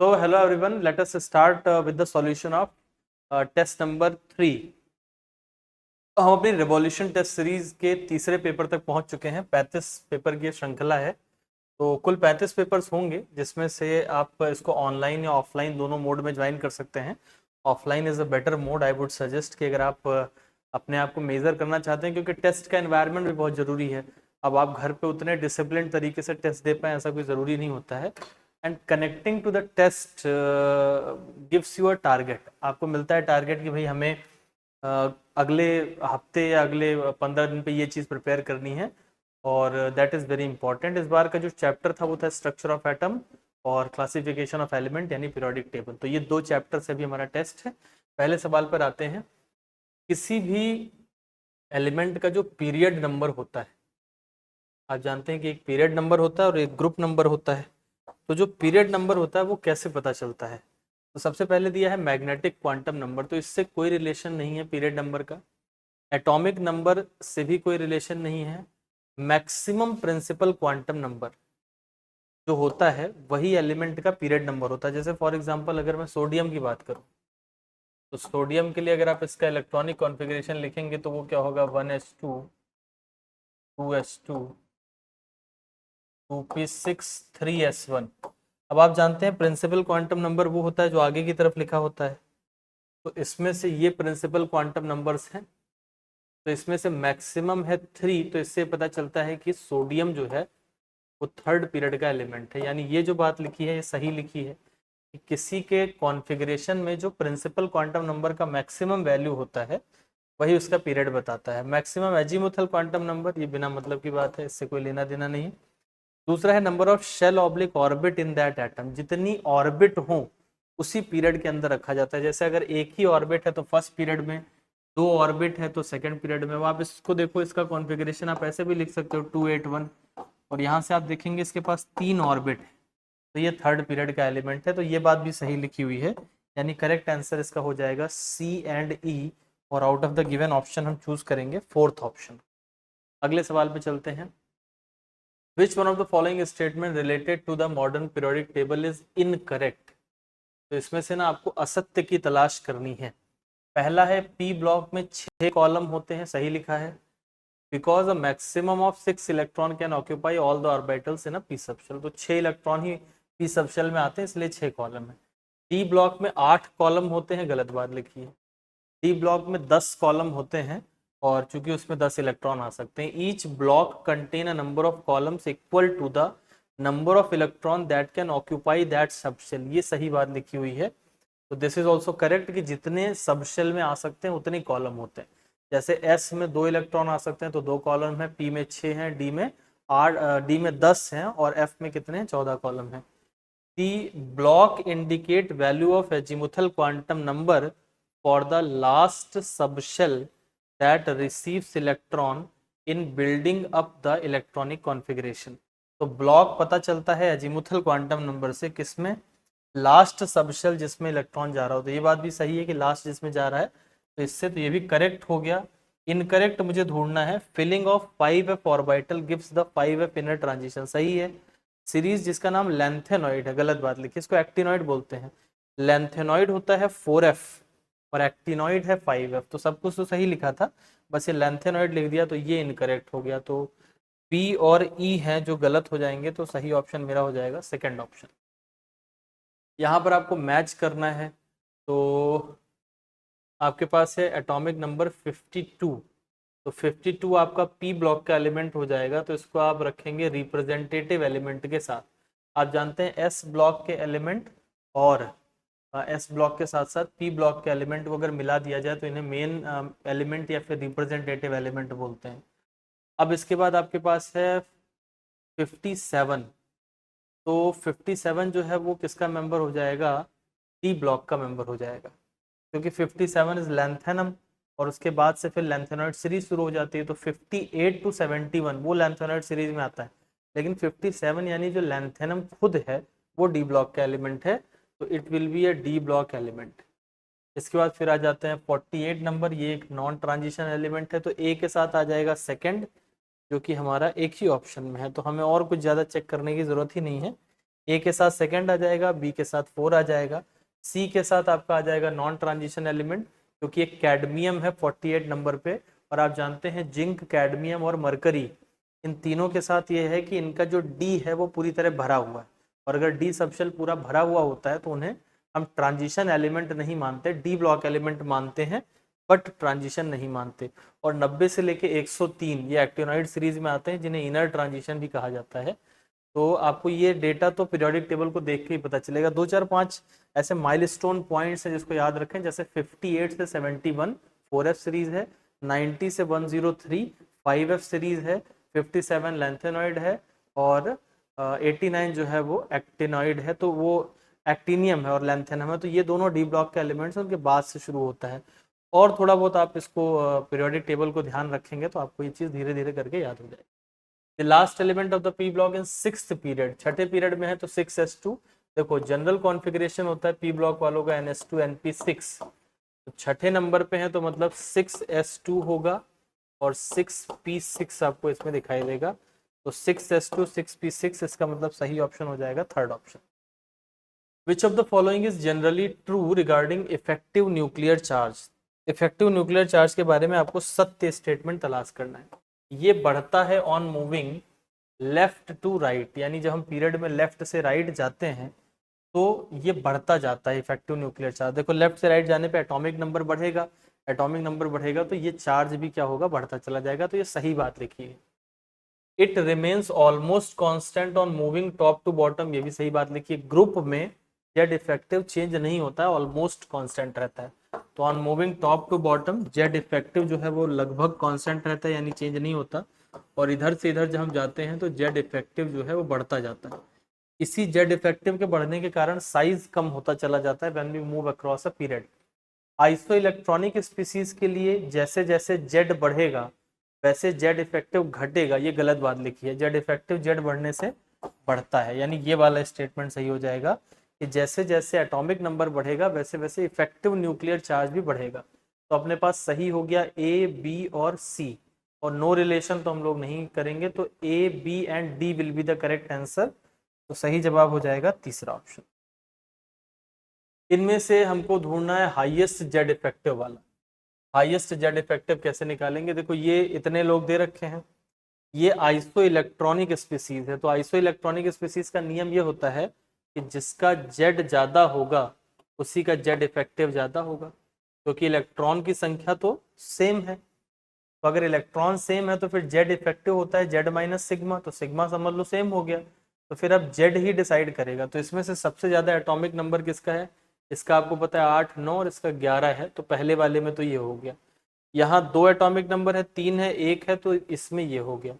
So hello everyone, let us start with the solution of test number 3. हम अपनी revolution test series के तीसरे paper तक पहुंच चुके हैं। 35 पेपर की श्रृंखला है, तो कुल 35 पेपर्स होंगे, जिसमें से आप इसको ऑनलाइन या ऑफलाइन दोनों मोड में ज्वाइन कर सकते हैं। Offline is a better mode, I would suggest कि अगर आप अपने आप को मेज़र करना चाहते हैं, क्योंकि टेस्ट का एनवायरनमेंट भी बहुत ज़रूरी है। अब आप घर पे उतने डिसिप्लिन तरीके से टेस्ट दे पाएँ ऐसा कोई ज़रूरी नहीं होता है। And connecting to the test gives you a target, आपको मिलता है टारगेट कि भाई हमें अगले हफ्ते या अगले 15 दिन पे ये चीज़ प्रिपेयर करनी है, और दैट इज़ वेरी इंपॉर्टेंट। इस बार का जो चैप्टर था वो था स्ट्रक्चर ऑफ एटम और क्लासिफिकेशन ऑफ एलिमेंट यानी पीरियोडिक टेबल। तो ये दो चैप्टर से भी हमारा टेस्ट है। पहले सवाल पर आते हैं। किसी भी एलिमेंट का जो पीरियड नंबर होता है, आप जानते हैं कि एक पीरियड नंबर होता है और एक ग्रुप नंबर होता है। तो जो पीरियड नंबर होता है वो कैसे पता चलता है? तो सबसे पहले दिया है मैग्नेटिक क्वांटम नंबर, तो इससे कोई रिलेशन नहीं है पीरियड नंबर का। एटॉमिक नंबर से भी कोई रिलेशन नहीं है। मैक्सिमम प्रिंसिपल क्वांटम नंबर जो होता है वही एलिमेंट का पीरियड नंबर होता है। जैसे फॉर एग्जांपल अगर मैं सोडियम की बात करूं, तो सोडियम के लिए अगर आप इसका इलेक्ट्रॉनिक कॉन्फ़िगरेशन लिखेंगे तो वो क्या होगा, 1s2 2s2 2p6 3s1। अब आप जानते हैं प्रिंसिपल क्वांटम नंबर वो होता है जो आगे की तरफ लिखा होता है, तो इसमें से ये प्रिंसिपल क्वांटम नंबर्स हैं। तो इसमें से मैक्सिमम है 3, तो इससे पता चलता है कि सोडियम जो है वो थर्ड पीरियड का एलिमेंट है। यानी ये जो बात लिखी है ये सही लिखी है कि किसी के कॉन्फ़िगरेशन में जो प्रिंसिपल क्वांटम नंबर का मैक्सिमम वैल्यू होता है वही उसका पीरियड बताता है। मैक्सिमम एजीमुथल क्वांटम नंबर, ये बिना मतलब की बात है, इससे कोई लेना देना नहीं। दूसरा है number of shell oblique orbit in that atom, जितनी ऑर्बिट हो उसी पीरियड के अंदर रखा जाता है। जैसे अगर एक ही ऑर्बिट है तो फर्स्ट पीरियड में, दो ऑर्बिट है तो सेकंड पीरियड में। आप इसको देखो, इसका कॉन्फ़िगरेशन आप ऐसे भी लिख सकते हो 281, और यहाँ से आप देखेंगे इसके पास 3 ऑर्बिट है, तो ये थर्ड पीरियड का एलिमेंट है। तो ये बात भी सही लिखी हुई है, यानी करेक्ट आंसर इसका हो जाएगा सी एंड ई, और out of the given option हम चूज करेंगे फोर्थ ऑप्शन। अगले सवाल पे चलते हैं। Which one of the following statement related to the modern periodic table is incorrect? तो इसमें से ना आपको असत्य की तलाश करनी है। पहला है पी ब्लॉक में 6 कॉलम होते हैं, सही लिखा है। Because a maximum of 6 electron can occupy all the orbitals in a P subshell, तो 6 इलेक्ट्रॉन ही पी सबशेल में आते हैं, इसलिए 6 कॉलम है। डी ब्लॉक में 8 कॉलम होते हैं, गलत बात लिखी है। डी ब्लॉक में 10 कॉलम होते हैं, और चूंकि उसमें 10 इलेक्ट्रॉन आ सकते हैं। Each block contain a number of columns equal to the number of electron that can occupy that subshell, ये सही बात लिखी हुई है। तो दिस इज ऑल्सो करेक्ट कि जितने सबशेल में आ सकते हैं उतने कॉलम होते हैं। जैसे एस में 2 इलेक्ट्रॉन आ सकते हैं तो 2 कॉलम है, पी में 6 हैं, डी में 8, डी में 10 हैं, और एफ में कितने हैं, 14 कॉलम है। The block indicate value of azimuthal quantum number for the last subshell that receives electron in building up the electronic configuration। तो ब्लॉक पता चलता है अजीमुथल क्वांटम नंबर से, किसमें, लास्ट सबशेल जिसमें इलेक्ट्रॉन जा रहा हो। तो ये बात भी सही है कि लास्ट जिसमें जा रहा है, तो इससे तो ये भी करेक्ट हो गया। इनकरेक्ट मुझे ढूंढना है। Filling of 5f orbital gives the 5f inner transition, सही है। सीरीज जिसका नाम लेंथेनॉइड है, गलत बात लिखी, इसको एक्टिनॉइड बोलते हैं। लेंथेनॉइड होता है 4f और एक्टिनॉइड है 5f, तो सब कुछ तो सही लिखा था, बस ये लेंथेनॉइड लिख दिया, तो ये इनकरेक्ट हो गया। तो पी और ई हैं जो गलत हो जाएंगे, तो सही ऑप्शन मेरा हो जाएगा सेकंड ऑप्शन। यहाँ पर आपको मैच करना है, तो आपके पास है एटॉमिक नंबर 52, तो 52 आपका पी ब्लॉक का एलिमेंट हो जाएगा, तो इसको आप रखेंगे रिप्रेजेंटेटिव एलिमेंट के साथ। आप जानते हैं एस ब्लॉक के एलिमेंट और एस ब्लॉक के साथ साथ पी ब्लॉक के एलिमेंट को अगर मिला दिया जाए तो इन्हें मेन एलिमेंट या फिर रिप्रेजेंटेटिव एलिमेंट बोलते हैं। अब इसके बाद आपके पास है 57, तो 57 जो है वो किसका मेंबर हो जाएगा, डी ब्लॉक का मेंबर हो जाएगा, क्योंकि 57 इज लेंथेनम, और उसके बाद से फिर लेंथेनॉइड सीरीज शुरू हो जाती है। तो 58 to 71 वो लेंथेनॉइड सीरीज में आता है, लेकिन 57 यानी जो लेंथेनम खुद है वो डी ब्लॉक का एलिमेंट है, तो it will be a D block element. इसके बाद फिर आ जाते हैं 48 नंबर, ये एक नॉन ट्रांजिशन एलिमेंट है, तो ए के साथ आ जाएगा सेकंड, जो कि हमारा एक ही ऑप्शन में है, तो हमें और कुछ ज़्यादा चेक करने की ज़रूरत ही नहीं है। ए के साथ सेकंड आ जाएगा, बी के साथ 4 आ जाएगा, सी के साथ आपका आ जाएगा नॉन ट्रांजिशन एलिमेंट क्योंकि एक कैडमियम है 48 नंबर पे, और आप जानते हैं जिंक, कैडमियम और मरकरी, इन तीनों के साथ ये है कि इनका जो डी है वो पूरी तरह भरा हुआ है, और अगर डी सबशेल पूरा भरा हुआ होता है तो उन्हें हम ट्रांजिशन एलिमेंट नहीं मानते, डी ब्लॉक एलिमेंट मानते हैं बट ट्रांजिशन नहीं मानते। और 90 से लेके 103 ये एक्टिनोइड सीरीज में आते हैं जिन्हें इनर ट्रांजिशन भी कहा जाता है। तो आपको ये डेटा तो पीरियोडिक टेबल को देख के ही पता चलेगा। 2 4 5 ऐसे माइलस्टोन पॉइंट्स हैं जिसको याद रखें, जैसे 58 से 71 4F सीरीज है, 90 से 103 5F सीरीज है, 57 लैंथेनॉइड है, और 89 जो है वो एक्टिनॉइड है, तो वो एक्टिनियम है और लैंथेनम है, तो ये दोनों डी ब्लॉक के एलिमेंट्स हैं, उनके बाद से शुरू होता है। और थोड़ा बहुत आप इसको पीरियोडिक टेबल को ध्यान रखेंगे तो आपको ये चीज़ धीरे धीरे करके याद हो जाएगी। The last element of the P block in 6th period, छठे पीरियड में है तो 6s2। देखो जनरल कॉन्फ़िगरेशन होता है पी ब्लॉक वालों का ns2 np6, तो छठे नंबर पे है तो मतलब 6s2 होगा और 6p6 आपको इसमें दिखाई देगा, तो 6s2 6p6 इसका मतलब सही ऑप्शन हो जाएगा third option. Which of the following is generally true regarding effective nuclear charge? Effective nuclear charge के बारे में आपको सत्य स्टेटमेंट तलाश करना है। ये बढ़ता है on moving left to right, यानी जब हम पीरियड में लेफ्ट से राइट जाते हैं तो ये बढ़ता जाता है इफेक्टिव न्यूक्लियर चार्ज। देखो लेफ्ट से राइट जाने पे एटॉमिक नंबर बढ़ेगा, एटॉमिक नंबर बढ़ेगा तो ये चार्ज भी क्या होगा, बढ़ता चला जाएगा, तो ये सही बात लिखी है। It remains almost constant on moving top to bottom, ये भी सही बात लिखी है। ग्रुप में जेड इफेक्टिव चेंज नहीं होता है, ऑलमोस्ट कांस्टेंट रहता है, तो on moving top to bottom Z effective जो है वो लगभग कांस्टेंट रहता है, यानी चेंज नहीं होता, और इधर से इधर जब हम जाते हैं तो जेड इफेक्टिव जो है वो बढ़ता जाता है। इसी जेड इफेक्टिव के बढ़ने के कारण साइज कम होता चला जाता है when we move across a period. Isoelectronic species के लिए जैसे जैसे जेड बढ़ेगा वैसे जेड इफेक्टिव घटेगा, ये गलत बात लिखी है, जेड इफेक्टिव जेड बढ़ने से बढ़ता है, यानी ये वाला स्टेटमेंट सही हो जाएगा कि जैसे जैसे एटॉमिक नंबर बढ़ेगा वैसे वैसे इफेक्टिव न्यूक्लियर चार्ज भी बढ़ेगा। तो अपने पास सही हो गया ए, बी और सी, और नो रिलेशन तो हम लोग नहीं करेंगे, तो A, B and D will be the correct answer, तो सही जवाब हो जाएगा तीसरा ऑप्शन। इनमें से हमको ढूंढना है हाईएस्ट जेड इफेक्टिव वाला। हाईएस्ट जेड इफेक्टिव कैसे निकालेंगे, देखो ये इतने लोग दे रखे हैं, ये आइसो इलेक्ट्रॉनिक स्पीसीज है, तो आइसो इलेक्ट्रॉनिक स्पीसीज का नियम ये होता है कि जिसका जेड ज्यादा होगा उसी का जेड इफेक्टिव ज्यादा होगा, क्योंकि इलेक्ट्रॉन की संख्या तो सेम है, तो अगर इलेक्ट्रॉन सेम है तो फिर जेड इफेक्टिव होता है जेड माइनस सिग्मा, तो सिग्मा समझ लो सेम हो गया, तो फिर अब जेड ही डिसाइड करेगा। तो इसमें से सबसे ज्यादा एटॉमिक नंबर किसका है, इसका आपको पता है 8, 9 और इसका 11 है, तो पहले वाले में तो ये हो गया। यहाँ 2 एटॉमिक नंबर है, 3 है, 1 है, तो इसमें ये हो गया,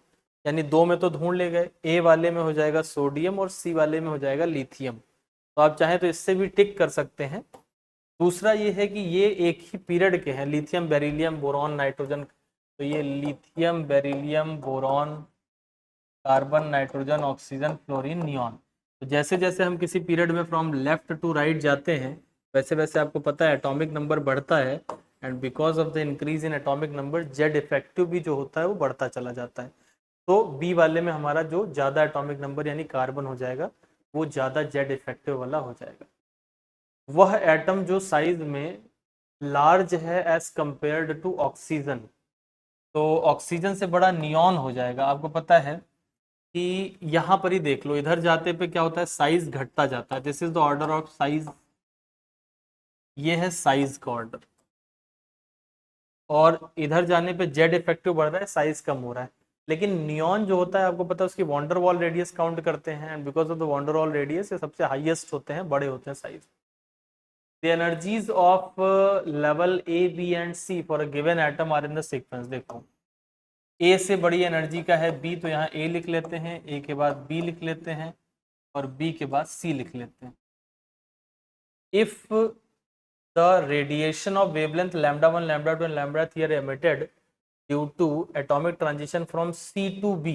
यानी 2 में तो ढूंढ ले गए, ए वाले में हो जाएगा सोडियम और सी वाले में हो जाएगा लिथियम, तो आप चाहें तो इससे भी टिक कर सकते हैं। दूसरा ये है कि ये एक ही पीरियड के हैं, लिथियम, बेरिलियम, बोरॉन, नाइट्रोजन, तो ये lithium, beryllium, boron, carbon, nitrogen, oxygen, fluorine, neon, तो जैसे जैसे हम किसी पीरियड में फ्रॉम लेफ्ट टू राइट जाते हैं वैसे वैसे आपको पता है एटॉमिक नंबर बढ़ता है, and because of the increase in atomic number Z effective भी जो होता है वो बढ़ता चला जाता है। तो बी वाले में हमारा जो ज्यादा एटॉमिक नंबर यानी कार्बन हो जाएगा वो ज्यादा जेड इफेक्टिव वाला हो जाएगा। वह एटम जो साइज में लार्ज है एज कंपेयर्ड टू ऑक्सीजन, तो ऑक्सीजन से बड़ा नियॉन हो जाएगा। आपको पता है कि यहाँ पर ही देख लो, इधर जाते पे क्या होता है, साइज घटता जाता है, this is the order of size, ये है साइज का ऑर्डर, और इधर जाने पे जेड इफेक्टिव बढ़ रहा है, साइज कम हो रहा है। लेकिन नियॉन जो होता है आपको पता है उसकी वॉन्डर वॉल रेडियस काउंट करते हैं, and because of the van der Waals radius ये सबसे हाईएस्ट होते हैं, बड़े होते हैं size. The energies of level A, B and C for a given atom are in the sequence. देखो ए से बड़ी एनर्जी का है बी, तो यहाँ ए लिख लेते हैं, ए के बाद बी लिख लेते हैं, और बी के बाद सी लिख लेते हैं। If the radiation of wavelength λ1, λ2 and λ3 are emitted due to atomic transition from C to B,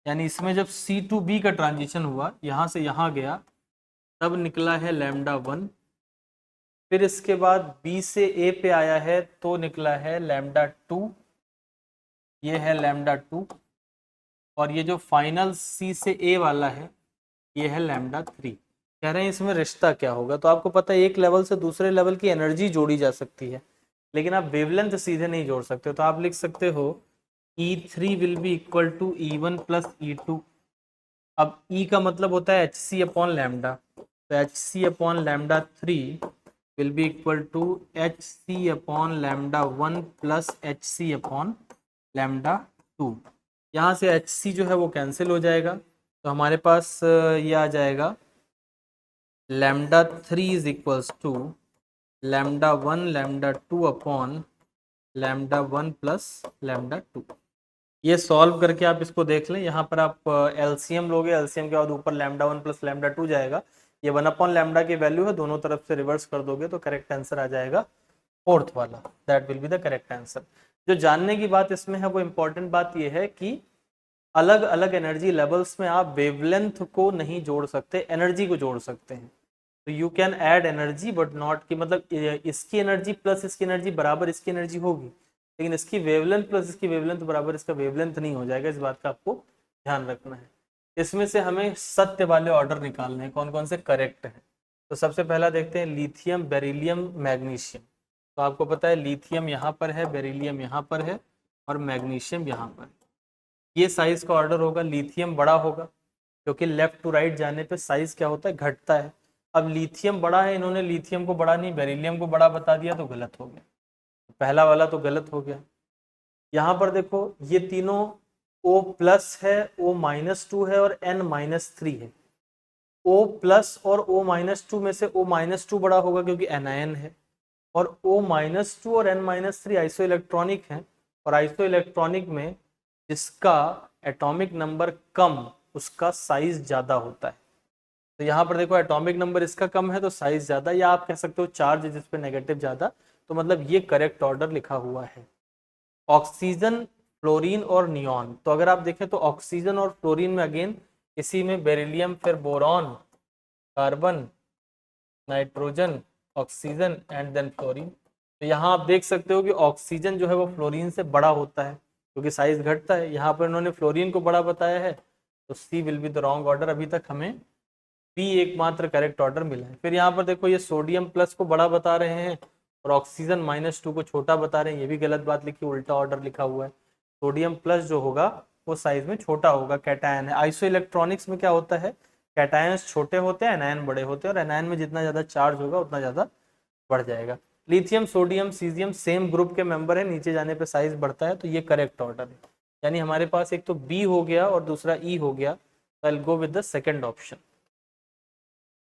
यानी इसमें जब C to B का ट्रांजिशन हुआ, यहाँ से यहाँ गया, तब निकला है λ1, फिर इसके बाद B से A पे आया है तो निकला है λ2, ये है λ2, और ये जो फाइनल C से A वाला है ये है लैम्डा 3। कह रहे हैं इसमें रिश्ता क्या होगा, तो आपको पता है एक लेवल से दूसरे लेवल की एनर्जी जोड़ी जा सकती है, लेकिन आप वेवलेंथ सीधे नहीं जोड़ सकते। तो आप लिख सकते हो E3 will be equal to E1 plus E2। अब E का मतलब होता है HC अपॉन लैम्डा, तो HC upon lambda 3 will be equal to HC upon lambda 1 plus HC upon lambda 2। यहाँ से HC जो है वो कैंसिल हो जाएगा, तो हमारे पास ये आ जाएगा lambda 3 is equals to lambda 1 lambda 2 upon lambda 1 plus lambda 2। ये सॉल्व करके आप इसको देख लें, यहाँ पर आप एलसीएम लोगे, एलसीएम के बाद ऊपर लैम्डा 1 प्लस लैम्डा 2 जाएगा, ये 1 अपॉन लैम्डा की वैल्यू है, दोनों तरफ से रिवर्स कर दोगे तो करेक्ट आंसर आ जाएगा फोर्थ वाला, that will be the correct answer. जो जानने की बात इसमें है वो इंपॉर्टेंट बात ये है कि अलग अलग एनर्जी लेवल्स में आप वेवलेंथ को नहीं जोड़ सकते, एनर्जी को जोड़ सकते हैं। तो you can add energy but not की मतलब इसकी एनर्जी प्लस इसकी एनर्जी बराबर इसकी एनर्जी होगी, लेकिन इसकी वेवलेंथ प्लस इसकी वेवलेंथ बराबर इसका वेवलेंथ नहीं हो जाएगा, इस बात का आपको ध्यान रखना है। इसमें से हमें सत्य वाले ऑर्डर निकालने हैं, कौन कौन से करेक्ट हैं। तो सबसे पहला देखते हैं लिथियम, बेरिलियम, मैग्नीशियम। तो आपको पता है लिथियम यहाँ पर है, बेरिलियम यहाँ पर है और मैग्नीशियम यहाँ पर। ये साइज का ऑर्डर होगा, लिथियम बड़ा होगा क्योंकि लेफ्ट टू राइट जाने पे साइज क्या होता है, घटता है। अब लिथियम बड़ा है, इन्होंने लिथियम को बड़ा नहीं बेरिलियम को बड़ा बता दिया, तो गलत हो गया, पहला वाला तो गलत हो गया। यहाँ पर देखो ये तीनों O प्लस है, O माइनस 2 है और N माइनस 3 है। O प्लस और O माइनस 2 में से O माइनस 2 बड़ा होगा क्योंकि एनायन है, और O माइनस 2 और N माइनस 3 आइसो इलेक्ट्रॉनिक है, और आइसो इलेक्ट्रॉनिक में जिसका एटॉमिक नंबर कम उसका साइज ज्यादा होता है। तो यहाँ पर देखो एटॉमिक नंबर इसका कम है तो साइज ज्यादा, या आप कह सकते हो चार्ज जिस पे नेगेटिव ज्यादा, तो मतलब ये करेक्ट ऑर्डर लिखा हुआ है। ऑक्सीजन, फ्लोरीन और नियॉन, तो अगर आप देखें तो ऑक्सीजन और फ्लोरीन में अगेन इसी में बेरिलियम, फिर boron, carbon, nitrogen, oxygen and then fluorine. तो यहाँ आप देख सकते हो कि ऑक्सीजन जो है वो फ्लोरीन से बड़ा होता है क्योंकि साइज घटता है। यहाँ पर इन्होंने फ्लोरीन को बड़ा बताया है, तो C will be the wrong order. अभी तक हमें बी एकमात्र करेक्ट ऑर्डर मिला है। फिर यहाँ पर देखो ये सोडियम प्लस को बड़ा बता रहे हैं और ऑक्सीजन माइनस 2 को छोटा बता रहे हैं, ये भी गलत बात लिखी, उल्टा ऑर्डर लिखा हुआ है। सोडियम प्लस जो होगा वो साइज में छोटा होगा, कैटायन है। आइसो इलेक्ट्रॉनिक्स में क्या होता है, कैटायंस छोटे होते हैं, एनायन बड़े होते हैं, और एनायन में जितना ज्यादा चार्ज होगा उतना ज्यादा बढ़ जाएगा। Lithium, sodium, caesium same group के मेंबर है, नीचे जाने पे साइज बढ़ता है, तो ये करेक्ट ऑर्डर है। यानी हमारे पास एक तो बी हो गया और दूसरा ई हो गया, तो I will go with the second option.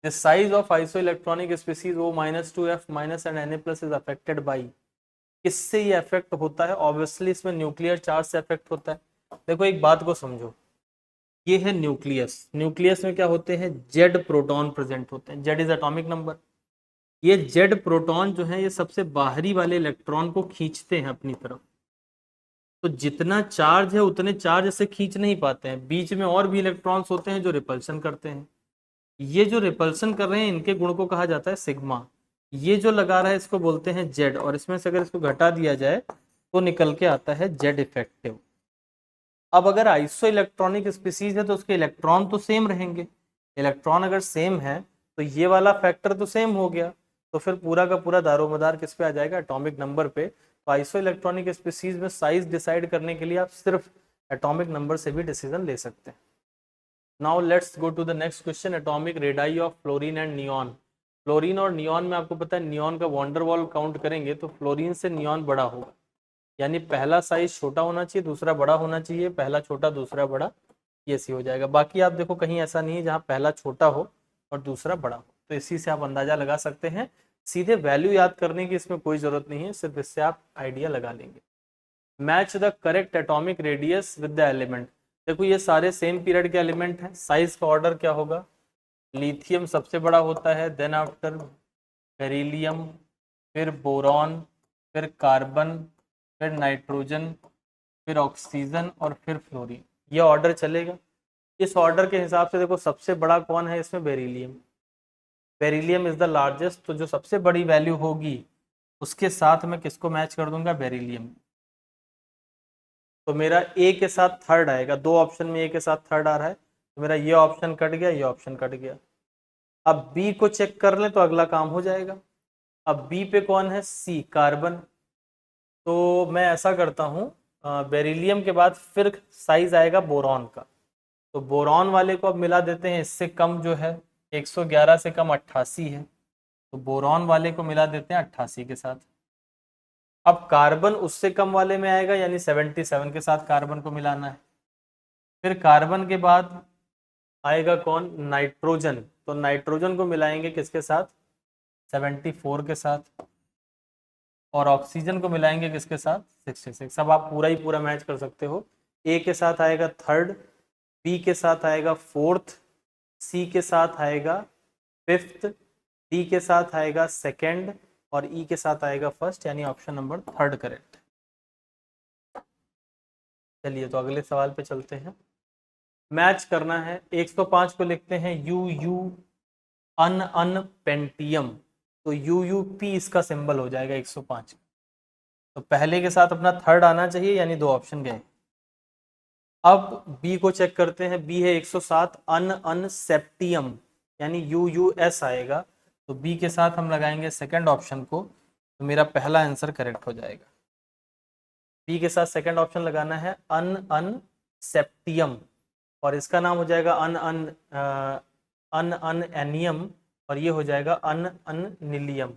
The size of isoelectronic species O minus 2F minus and Na plus is affected by, किससे ये अफेक्ट होता है? ऑब्वियसली इसमें न्यूक्लियर चार्ज से अफेक्ट होता है। देखो एक बात को समझो, ये है न्यूक्लियस, न्यूक्लियस में क्या होते हैं, जेड प्रोटॉन प्रेजेंट होते हैं, जेड इज एटॉमिक नंबर। ये जेड प्रोटॉन जो है ये सबसे बाहरी वाले इलेक्ट्रॉन को खींचते हैं अपनी तरफ, तो जितना चार्ज है उतने चार्ज से खींच नहीं पाते हैं, बीच में और भी इलेक्ट्रॉन्स होते हैं जो रिपल्शन करते हैं। ये जो रिपल्सन कर रहे हैं इनके गुण को कहा जाता है सिग्मा। ये जो लगा रहा है इसको बोलते हैं जेड, और इसमें से अगर इसको घटा दिया जाए तो निकल के आता है जेड इफेक्टिव। अब अगर आइसो इलेक्ट्रॉनिक स्पीसीज है तो उसके इलेक्ट्रॉन तो सेम रहेंगे, इलेक्ट्रॉन अगर सेम है तो ये वाला फैक्टर तो सेम हो गया, तो फिर पूरा का पूरा दारोमदार किस पे आ जाएगा, एटॉमिक नंबर पे। तो आइसो इलेक्ट्रॉनिक स्पीसीज में साइज डिसाइड करने के लिए आप सिर्फ एटॉमिक नंबर से भी डिसीजन ले सकते हैं। Now let's go to the next question, atomic radii of fluorine and neon। Fluorine और नियॉन में आपको पता है नियॉन का वॉन्डर वॉल काउंट करेंगे तो फ्लोरीन से नियॉन बड़ा होगा, यानी पहला साइज छोटा होना चाहिए दूसरा बड़ा होना चाहिए, पहला छोटा दूसरा बड़ा, ये सी हो जाएगा। बाकी आप देखो कहीं ऐसा नहीं है जहाँ पहला छोटा हो और दूसरा बड़ा हो, तो इसी से आप अंदाजा लगा सकते हैं। सीधे वैल्यू याद करने की इसमें कोई जरूरत नहीं है, सिर्फ इससे आप आइडिया लगा लेंगे। Match the correct atomic radius with the element. देखो ये सारे सेम पीरियड के एलिमेंट हैं, साइज का ऑर्डर क्या होगा, लिथियम सबसे बड़ा होता है, देन आफ्टर बेरिलियम, फिर बोरॉन, फिर कार्बन, फिर नाइट्रोजन, फिर ऑक्सीजन और फिर फ्लोरीन, ये ऑर्डर चलेगा। इस ऑर्डर के हिसाब से देखो सबसे बड़ा कौन है इसमें, beryllium. Beryllium is the largest, तो जो सबसे बड़ी वैल्यू होगी उसके साथ मैं किसको मैच कर दूंगा, बेरिलियम। तो मेरा ए के साथ थर्ड आएगा, दो ऑप्शन में ए के साथ थर्ड आ रहा है, तो तो मेरा ये ऑप्शन कट गया, ये ऑप्शन कट गया। अब बी को चेक कर लें तो अगला काम हो जाएगा। अब बी पे कौन है, सी, कार्बन। तो मैं ऐसा करता हूँ, बेरिलियम के बाद फिर साइज आएगा बोरॉन का, तो बोरॉन वाले को अब मिला देते हैं, इससे कम जो है 111 से कम 88 है, तो बोरॉन वाले को मिला देते हैं 88 के साथ। अब कार्बन उससे कम वाले में आएगा, यानी 77 के साथ कार्बन को मिलाना है। फिर कार्बन के बाद आएगा कौन, नाइट्रोजन, तो नाइट्रोजन को मिलाएंगे किसके साथ, 74 के साथ। और ऑक्सीजन को मिलाएंगे किसके साथ, 66। अब आप पूरा ही पूरा मैच कर सकते हो। ए के साथ आएगा थर्ड, बी के साथ आएगा फोर्थ, सी के साथ आएगा फिफ्थ, डी के साथ आएगा सेकंड, और ई के साथ आएगा फर्स्ट, यानी ऑप्शन नंबर थर्ड करेक्ट। चलिए तो अगले सवाल पे चलते हैं। मैच करना है, 105 को लिखते हैं यू यू अन पेंटियम, तो यू यू पी इसका सिंबल हो जाएगा 105। तो पहले के साथ अपना थर्ड आना चाहिए, यानी 2 ऑप्शन गए। अब बी को चेक करते हैं, बी है 107 अन सेप्टियम, यानी यू यू एस आएगा, तो बी के साथ हम लगाएंगे सेकंड ऑप्शन को, तो मेरा पहला आंसर करेक्ट हो जाएगा। बी के साथ सेकंड ऑप्शन लगाना है अन सेप्टियम, और इसका नाम हो जाएगा अन एनियम, और ये हो जाएगा अन नीलियम।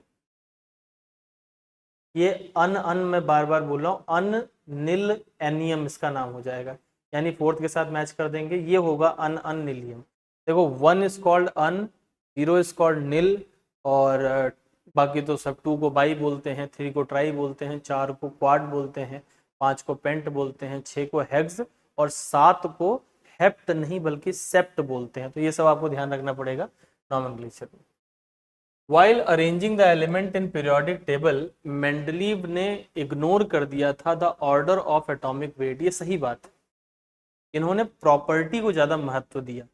ये अन मैं बार बार बोल रहा हूँ, अन नील एनियम इसका नाम हो जाएगा, यानी फोर्थ के साथ मैच कर देंगे, ये होगा अन नीलियम। देखो 1 is called un, 0 is called nil, और बाकी तो सब 2 को बाई बोलते हैं, 3 को ट्राई बोलते हैं, 4 को क्वाड बोलते हैं, 5 को पेंट बोलते हैं, 6 को हेक्स, और 7 को हेप्ट नहीं बल्कि सेप्ट बोलते हैं। तो ये सब आपको ध्यान रखना पड़ेगा नॉमेनक्लेचर में। While arranging the element in periodic table, Mendeleev ने इग्नोर कर दिया था the order of atomic weight. ये सही बात है, इन्होंने प्रॉपर्टी को ज्यादा महत्व दिया,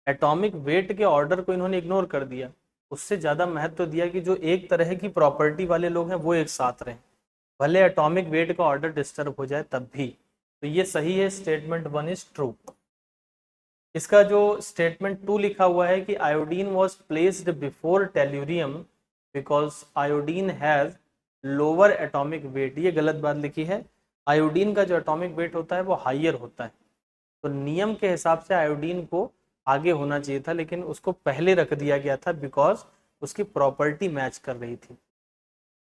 एटॉमिक वेट के ऑर्डर को इन्होंने इग्नोर कर दिया, उससे ज्यादा महत्व दिया कि जो एक तरह की प्रॉपर्टी वाले लोग हैं वो एक साथ रहें, भले एटॉमिक वेट का ऑर्डर डिस्टर्ब हो जाए तब भी। तो ये सही है, स्टेटमेंट 1 इज ट्रू। इसका जो स्टेटमेंट 2 लिखा हुआ है कि iodine was placed before tellurium because iodine has lower atomic wait, ये गलत बात लिखी है। आयोडीन का जो एटॉमिक वेट होता है वो हाइयर होता है, तो नियम के हिसाब से आयोडीन को आगे होना चाहिए था, लेकिन उसको पहले रख दिया गया था बिकॉज उसकी प्रॉपर्टी मैच कर रही थी,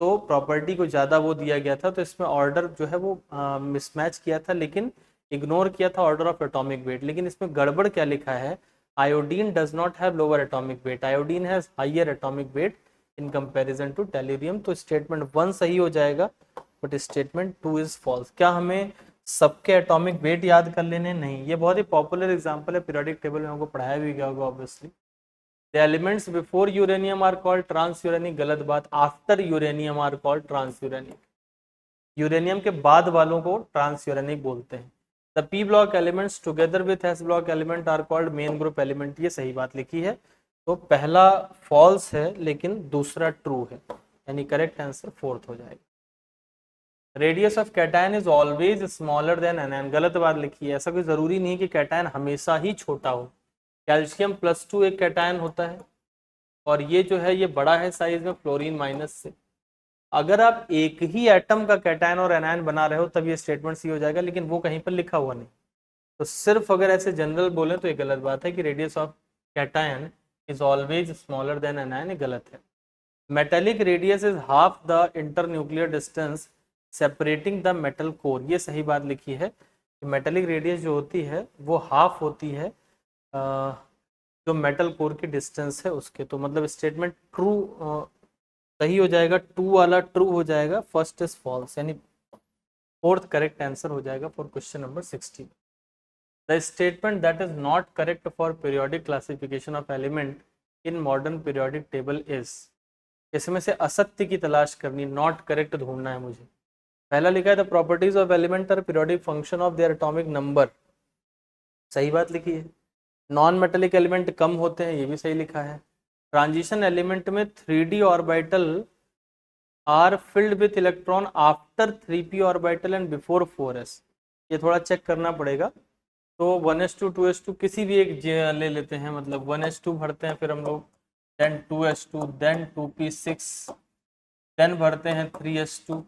तो प्रॉपर्टी को ज़्यादा वो दिया गया था, तो इसमें ऑर्डर जो है वो मिसमैच किया था, लेकिन इग्नोर किया था ऑर्डर ऑफ एटॉमिक वेट। लेकिन इसमें गड़बड़ क्या लिखा है, iodine does not have lower atomic weight, iodine has higher atomic weight in comparison to tellurium. तो स्टेटमेंट 1 सही हो जाएगा, बट स्टेटमेंट 2 इज फॉल्स। क्या हमें सबके एटॉमिक वेट याद कर लेने, नहीं, ये बहुत ही पॉपुलर एग्जांपल है, पीरियोडिक टेबल में हमको पढ़ाया भी गया होगा obviously. The elements before uranium are called transuranic, गलत बात, after uranium are called transuranic, uranium के बाद वालों को ट्रांसयूरेनिक बोलते हैं। The P block elements together with S block element are called main group element, ये सही बात लिखी है, तो पहला फॉल्स है लेकिन दूसरा ट्रू है, यानी करेक्ट आंसर फोर्थ हो जाएगा। Radius of cation is always smaller than anion, गलत बात लिखी है, ऐसा कोई जरूरी नहीं कि कैटायन हमेशा ही छोटा हो। कैल्शियम +2 एक कैटायन होता है, और ये जो है ये बड़ा है साइज में फ्लोरीन माइनस से। अगर आप एक ही एटम का कैटायन और एनायन बना रहे हो तब ये स्टेटमेंट सी हो जाएगा, लेकिन वो कहीं पर लिखा हुआ नहीं, तो सिर्फ अगर ऐसे जनरल बोले तो ये गलत बात है कि radius of cation is always smaller than anion, ये गलत है। Metallic radius is half the internuclear distance separating the metal core, ये सही बात लिखी है कि मेटेलिक रेडियस जो होती है वो हाफ होती है जो मेटल कोर की डिस्टेंस है उसके, तो मतलब स्टेटमेंट ट्रू सही हो जाएगा, 2 वाला ट्रू हो जाएगा, फर्स्ट इज फॉल्स, यानी फोर्थ करेक्ट आंसर हो जाएगा for question number 16। The statement that is not correct for periodic classification of element in modern periodic table is, इसमें से असत्य की तलाश करनी, नॉट करेक्ट ढूंढना है मुझे। पहला लिखा है the properties of element are periodic function of their atomic number, सही बात लिखी है। नॉन मेटेलिक एलिमेंट कम होते हैं, ये भी सही लिखा है। ट्रांजिशन एलिमेंट में 3d orbital are filled with electron after 3p orbital and before 4s, ये थोड़ा चेक करना पड़ेगा, तो 1s2 2s2 किसी भी एक ले लेते हैं, मतलब 1s2 भरते हैं, फिर हम लोग then 2s2 then 2p6 then भरते हैं 3s2,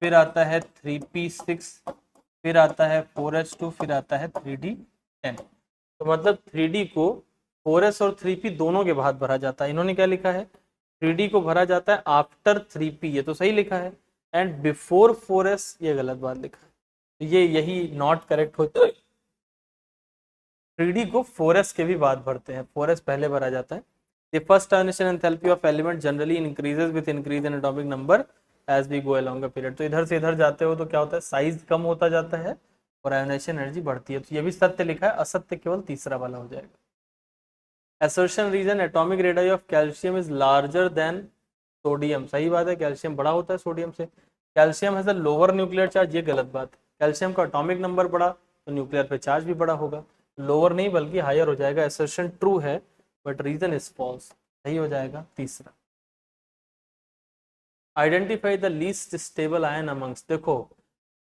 फिर आता है 3p6, फिर आता है 4s2, फिर आता है 3d10। तो मतलब 3d को 4s और 3p दोनों के बाद भरा जाता है। इन्होंने क्या लिखा है, 3d को भरा जाता है आफ्टर 3p, ये तो सही लिखा है, एंड बिफोर 4s ये गलत बात लिखा है। तो ये यही नॉट करेक्ट होता है। 3d को 4s के भी बाद भरते हैं, 4s पहले भरा जाता है। The first transition enthalpy of element generally increases with increase in atomic number as we go along a period। तो इधर से इधर जाते हो तो क्या होता है, साइज कम होता जाता है और आयोनाइजेशन एनर्जी बढ़ती है। तो ये भी सत्य लिखा है, असत्य केवल तीसरा वाला हो जाएगा। Assertion reason atomic radii of calcium is larger than sodium, सही बात है, कैल्शियम बड़ा होता है सोडियम से। Calcium has a lower nuclear charge, ये गलत बात है। कैल्शियम का एटॉमिक नंबर बड़ा तो न्यूक्लियर पे चार्ज भी बड़ा होगा, लोअर नहीं बल्कि हायर हो जाएगा। असर्शन ट्रू है बट रीजन इज फॉल्स, सही हो जाएगा तीसरा। Identify the least stable ion amongst, देखो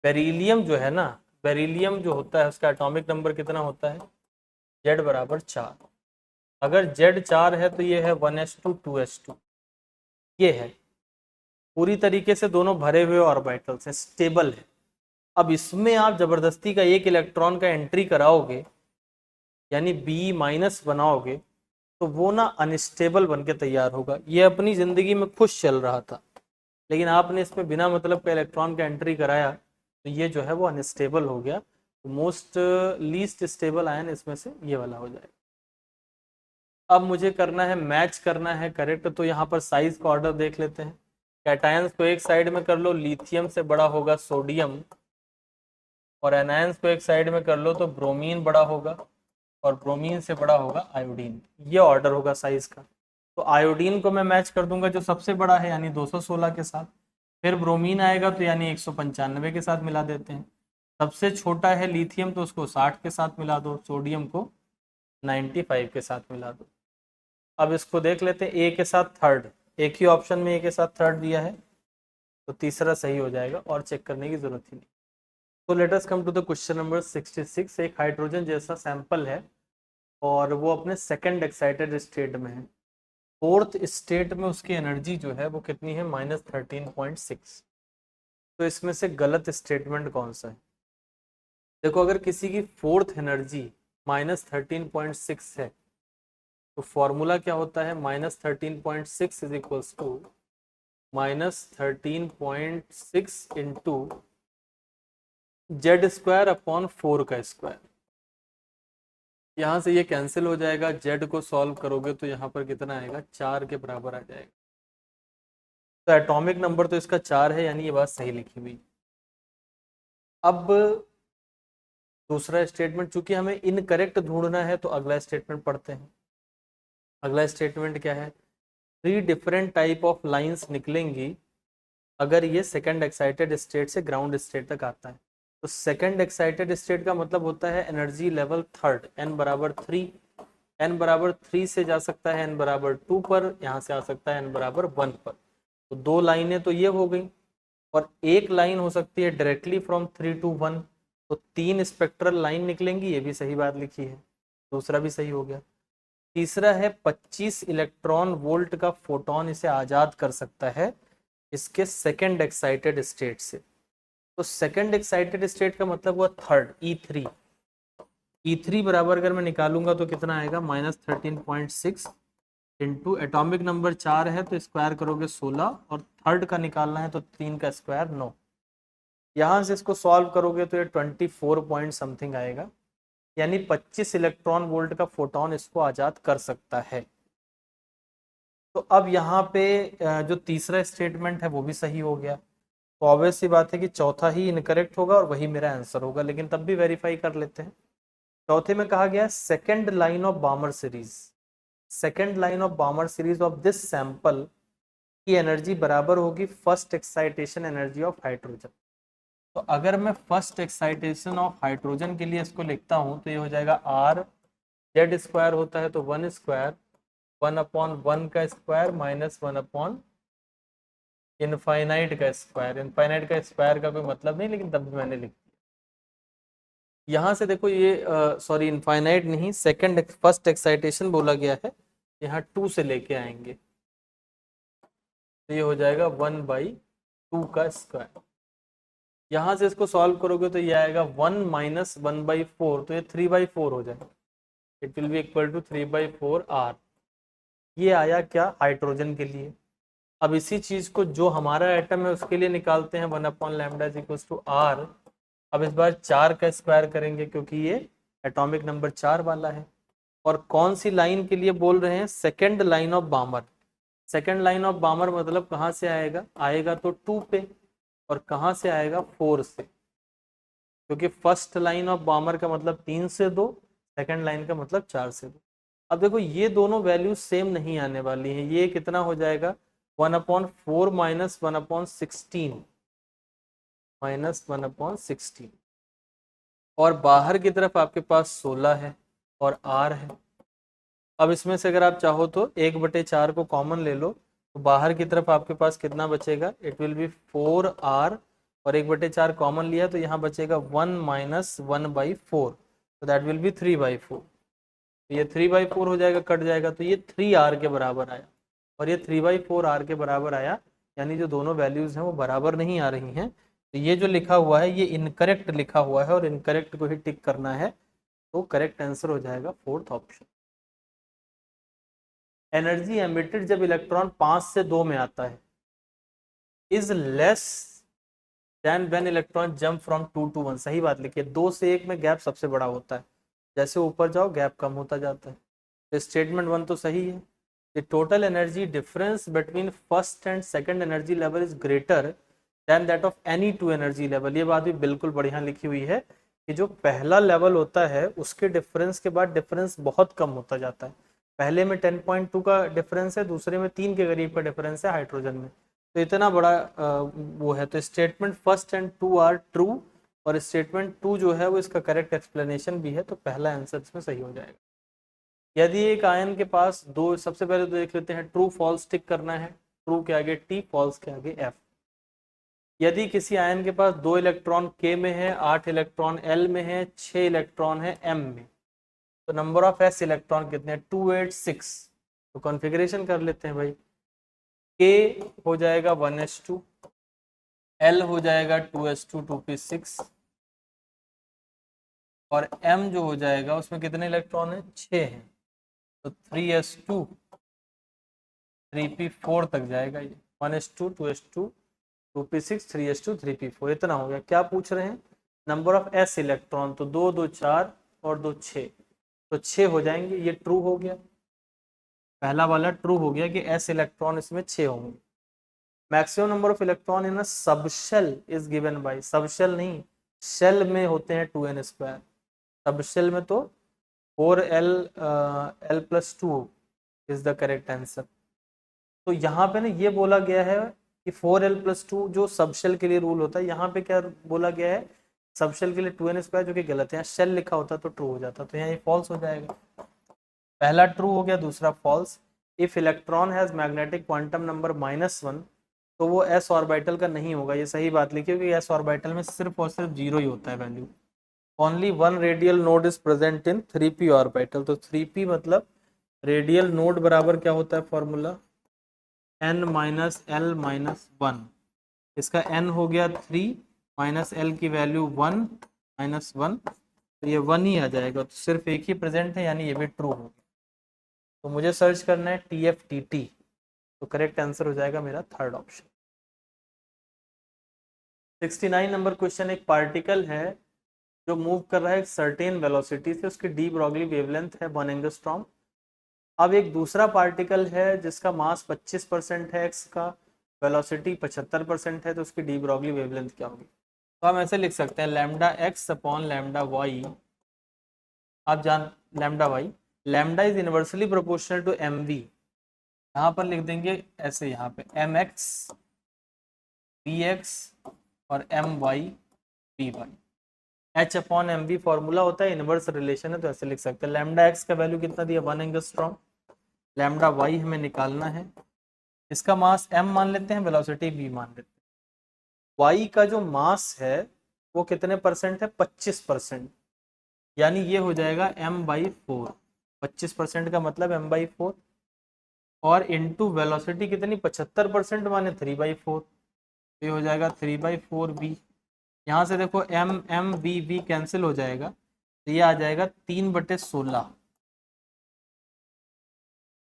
बेरिलियम जो है ना, बेरिलियम जो होता है उसका एटॉमिक नंबर कितना होता है, Z बराबर 4। अगर Z 4 है तो ये है 1s2 2s2, ये है पूरी तरीके से दोनों भरे हुए ऑर्बिटल्स हैं, स्टेबल है। अब इसमें आप जबरदस्ती का एक इलेक्ट्रॉन का एंट्री कराओगे यानी बी माइनस बनाओगे तो वो ना अनस्टेबल बन के तैयार होगा। ये अपनी जिंदगी में खुश चल रहा था, लेकिन आपने इसमें बिना मतलब का इलेक्ट्रॉन का एंट्री कराया तो ये जो है वो अनस्टेबल हो गया। तो मोस्ट लीस्ट स्टेबल आयन इसमें से ये वाला हो जाएगा। अब मुझे करना है मैच करना है करेक्ट, तो यहाँ पर साइज का ऑर्डर देख लेते हैं। कैटायंस को एक साइड में कर लो, लिथियम से बड़ा होगा सोडियम, और एनायंस को एक साइड में कर लो तो ब्रोमीन बड़ा होगा, और ब्रोमीन से बड़ा होगा आयोडीन। ये ऑर्डर होगा साइज का। तो आयोडीन को मैं मैच कर दूंगा जो सबसे बड़ा है यानी 216 के साथ, फिर ब्रोमीन आएगा तो यानी 195 के साथ मिला देते हैं। सबसे छोटा है लिथियम तो उसको 60 के साथ मिला दो, सोडियम को 95 के साथ मिला दो। अब इसको देख लेते हैं, ए के साथ थर्ड, एक ही ऑप्शन में ए के साथ थर्ड दिया है तो तीसरा सही हो जाएगा और चेक करने की जरूरत ही नहीं। तो let us come to the question number 66। एक हाइड्रोजन जैसा सैंपल है और वो अपने सेकंड एक्साइटेड स्टेट में है। फोर्थ स्टेट में उसकी एनर्जी जो है वो कितनी है, -13.6। तो इसमें से गलत स्टेटमेंट कौन सा है। देखो अगर किसी की फोर्थ एनर्जी -13.6 है तो फॉर्मूला क्या होता है, -13.6 is equals to -13.6 into Z² upon 4 का स्क्वायर। यहाँ से ये कैंसिल हो जाएगा, Z को सॉल्व करोगे तो यहाँ पर कितना आएगा, 4 के बराबर आ जाएगा। तो एटॉमिक नंबर तो इसका 4 है यानी ये बात सही लिखी हुई। अब दूसरा स्टेटमेंट, चूंकि हमें इनकरेक्ट ढूंढना है तो अगला स्टेटमेंट पढ़ते हैं। अगला स्टेटमेंट क्या है, 3 डिफरेंट टाइप ऑफ लाइंस निकलेंगी अगर ये सेकंड एक्साइटेड स्टेट से ग्राउंड स्टेट तक आता है। तो सेकंड एक्साइटेड स्टेट का मतलब होता है एनर्जी लेवल थर्ड, n बराबर 3, n बराबर 3 से जा सकता है n बराबर 2 पर, यहाँ से आ सकता है n बराबर 1 पर। तो दो लाइनें तो ये हो गई, और एक लाइन हो सकती है डायरेक्टली फ्रॉम 3 to 1, तो 3 स्पेक्ट्रल लाइन निकलेंगी, ये भी सही बात लिखी है, दूसरा भी सही हो गया। तीसरा है 25 इलेक्ट्रॉन वोल्ट का फोटोन इसे आजाद कर सकता है इसके सेकेंड एक्साइटेड स्टेट से। तो सेकेंड एक्साइटेड स्टेट का मतलब हुआ थर्ड, E3। E3 बराबर अगर मैं निकालूंगा तो कितना आएगा, -13.6 इंटू एटॉमिक नंबर 4 है तो स्क्वायर करोगे 16, और थर्ड का निकालना है तो 3 का स्क्वायर 9। यहाँ से इसको सॉल्व करोगे तो ये 24 पॉइंट समथिंग आएगा, यानी 25 इलेक्ट्रॉन वोल्ट का फोटोन इसको आजाद कर सकता है। तो अब यहाँ पे जो तीसरा स्टेटमेंट है वो भी सही हो गया, तो ऑब्वियस सी बात है कि चौथा ही इनकरेक्ट होगा और वही मेरा आंसर होगा, लेकिन तब भी वेरीफाई कर लेते हैं। चौथे में कहा गया second line of बामर series, second line of बामर series of this sample की एनर्जी बराबर होगी first excitation energy of hydrogen. तो अगर मैं फर्स्ट एक्साइटेशन ऑफ हाइड्रोजन के लिए इसको लिखता हूं तो ये हो जाएगा R, Z² होता है तो 1² 1/1 का स्क्वायर माइनस 1/, इनफाइनाइट का स्क्वायर। इनफाइनाइट का स्क्वायर का कोई मतलब नहीं, लेकिन तब भी मैंने लिख दिया। यहाँ से देखो ये सॉरी इनफाइनाइट नहीं, सेकंड फर्स्ट एक्साइटेशन बोला गया है, यहाँ 2 से लेके आएंगे तो ये हो जाएगा 1/2 का स्क्वायर। यहाँ से इसको सॉल्व करोगे तो ये आएगा 1 - 1/4, तो ये 3/4 हो जाएगा। It will be equal to 3/4 R. ये आया क्या, हाइड्रोजन के लिए। अब इसी चीज को जो हमारा एटम है उसके लिए निकालते हैं, 1/λ इज टू आर। अब इस बार 4 का स्क्वायर करेंगे क्योंकि ये एटॉमिक नंबर 4 वाला है। और कौन सी लाइन के लिए बोल रहे हैं, second line of बामर। Second line of बामर मतलब कहाँ से आएगा, आएगा तो 2 पे, और कहाँ से आएगा 4 से, क्योंकि फर्स्ट लाइन ऑफ बामर का मतलब 3 से 2, सेकेंड लाइन का मतलब 4 से 2। अब देखो ये दोनों वैल्यू सेम नहीं आने वाली हैं, ये कितना हो जाएगा 1/4 - 1/16 -1/16, और बाहर की तरफ आपके पास 16 है और r है। अब इसमें से अगर आप चाहो तो 1/4 को कॉमन ले लो, तो बाहर की तरफ आपके पास कितना बचेगा, इट विल बी 4r, और 1/4 कॉमन लिया तो यहाँ बचेगा 1 - 1/4, तो दैट विल बी 3/4। ये 3/4 हो जाएगा, कट जाएगा, तो ये 3r के बराबर आया, और ये 3/4r के बराबर आया, यानी जो दोनों वैल्यूज हैं वो बराबर नहीं आ रही हैं। तो ये जो लिखा हुआ है ये इनकरेक्ट लिखा हुआ है, और इनकरेक्ट को ही टिक करना है, तो करेक्ट आंसर हो जाएगा फोर्थ ऑप्शन। एनर्जी एमिटेड जब इलेक्ट्रॉन 5 से 2 में आता है is less then when electron jump from 2 to 1। सही बात लिखिए, 2 से 1 में गैप सबसे बड़ा होता है, जैसे ऊपर जाओ गैप कम होता जाता है। तो स्टेटमेंट 1 तो सही है। The total energy difference between first and second energy level is greater then that of any two energy level. ये बात भी बिल्कुल बढ़िया लिखी हुई है कि जो पहला लेवल होता है उसके डिफरेंस के बाद डिफरेंस बहुत कम होता जाता है। पहले में 10.2 का डिफरेंस है, दूसरे में 3 के करीब का डिफरेंस है हाइड्रोजन में, तो इतना बड़ा वो है। तो statement first and 2 are true, और स्टेटमेंट 2 जो है वो इसका करेक्ट एक्सप्लेनेशन भी है, तो पहला आंसर इसमें सही हो जाएगा। यदि एक आयन के पास दो, सबसे पहले तो देख लेते हैं ट्रू फॉल्स टिक करना है, ट्रू के आगे टी, फॉल्स के आगे एफ। यदि किसी आयन के पास 2 इलेक्ट्रॉन के में है, 8 इलेक्ट्रॉन एल में है, 6 इलेक्ट्रॉन है एम में, तो नंबर ऑफ एस इलेक्ट्रॉन कितने हैं, 2 8 6। तो कॉन्फ़िगरेशन कर लेते हैं भाई, के हो जाएगा 1s2, एल हो जाएगा 2s2 2p6, और m जो हो जाएगा उसमें कितने इलेक्ट्रॉन है, 6 हैं, तो 3s2 3p4 तक जाएगा ये, 1s2 2s2 2p6 3s2 3p4, इतना हो गया। क्या पूछ रहे हैं, नंबर ऑफ s इलेक्ट्रॉन, तो 2 2 4 और 2 6, तो 6 हो जाएंगे, ये ट्रू हो गया, पहला वाला ट्रू हो गया कि s इलेक्ट्रॉन इसमें 6 होंगे। Maximum number of electron in a subshell is given bye, subshell नहीं, शेल में होते हैं 2n², सबशेल में तो 4l l+2 is the correct answer. तो यहाँ पे ना ये बोला गया है कि 4l+2 जो सबशेल के लिए रूल होता है, यहाँ पे क्या बोला गया है, सबशेल के लिए 2n², जो कि गलत है, यहाँ शेल लिखा होता तो ट्रू हो जाता, तो यहाँ ये फॉल्स हो जाएगा। पहला ट्रू हो गया, दूसरा false. If electron has magnetic quantum number -1, तो वो s ऑर्बिटल का नहीं होगा, ये सही बात लिखी, क्योंकि s ऑर्बिटल में सिर्फ और सिर्फ 0 ही होता है value. Only 1 radial node is present in 3p orbital, तो 3p मतलब रेडियल नोड बराबर क्या होता है फॉर्मूला, n - l - 1। इसका n हो गया 3, -l की वैल्यू 1 -1, तो ये 1 ही आ जाएगा, तो सिर्फ एक ही प्रेजेंट है, यानी ये भी ट्रू होगा। तो मुझे सर्च करना है TFTT, तो करेक्ट आंसर हो जाएगा मेरा थर्ड ऑप्शन। 69 नंबर क्वेश्चन, एक पार्टिकल है जो मूव कर रहा है एक सर्टेन वेलोसिटी से, उसकी डी ब्रॉगली वेवलेंथ है 1 एंगस्ट्रॉम। अब एक दूसरा पार्टिकल है जिसका मास 25% है x का, वेलोसिटी 75% है, तो उसकी डी ब्रॉगली वेवलेंथ क्या होगी। तो हम ऐसे लिख सकते हैं λx/λy, आप जान λy, lambda is inversely proportional to mv, यहाँ पर लिख देंगे ऐसे, यहाँ पे mx px और my py, h/mv फॉर्मूला होता है, इनवर्स रिलेशन है, तो ऐसे लिख सकते हैं। लैम्डा x का वैल्यू कितना दिया, 1 एंगस्ट्रॉम, लैम्डा y हमें निकालना है, इसका मास m मान लेते हैं, वेलोसिटी v मान लेते हैं। y का जो मास है वो कितने परसेंट है, 25%, यानी ये हो जाएगा m/4, 25% का मतलब m/4, और इनटू वेलोसिटी कितनी 75% माने 3/4, तो ये हो जाएगा 3/4v। यहाँ से देखो m कैंसिल हो जाएगा, तो ये आ जाएगा 3/16।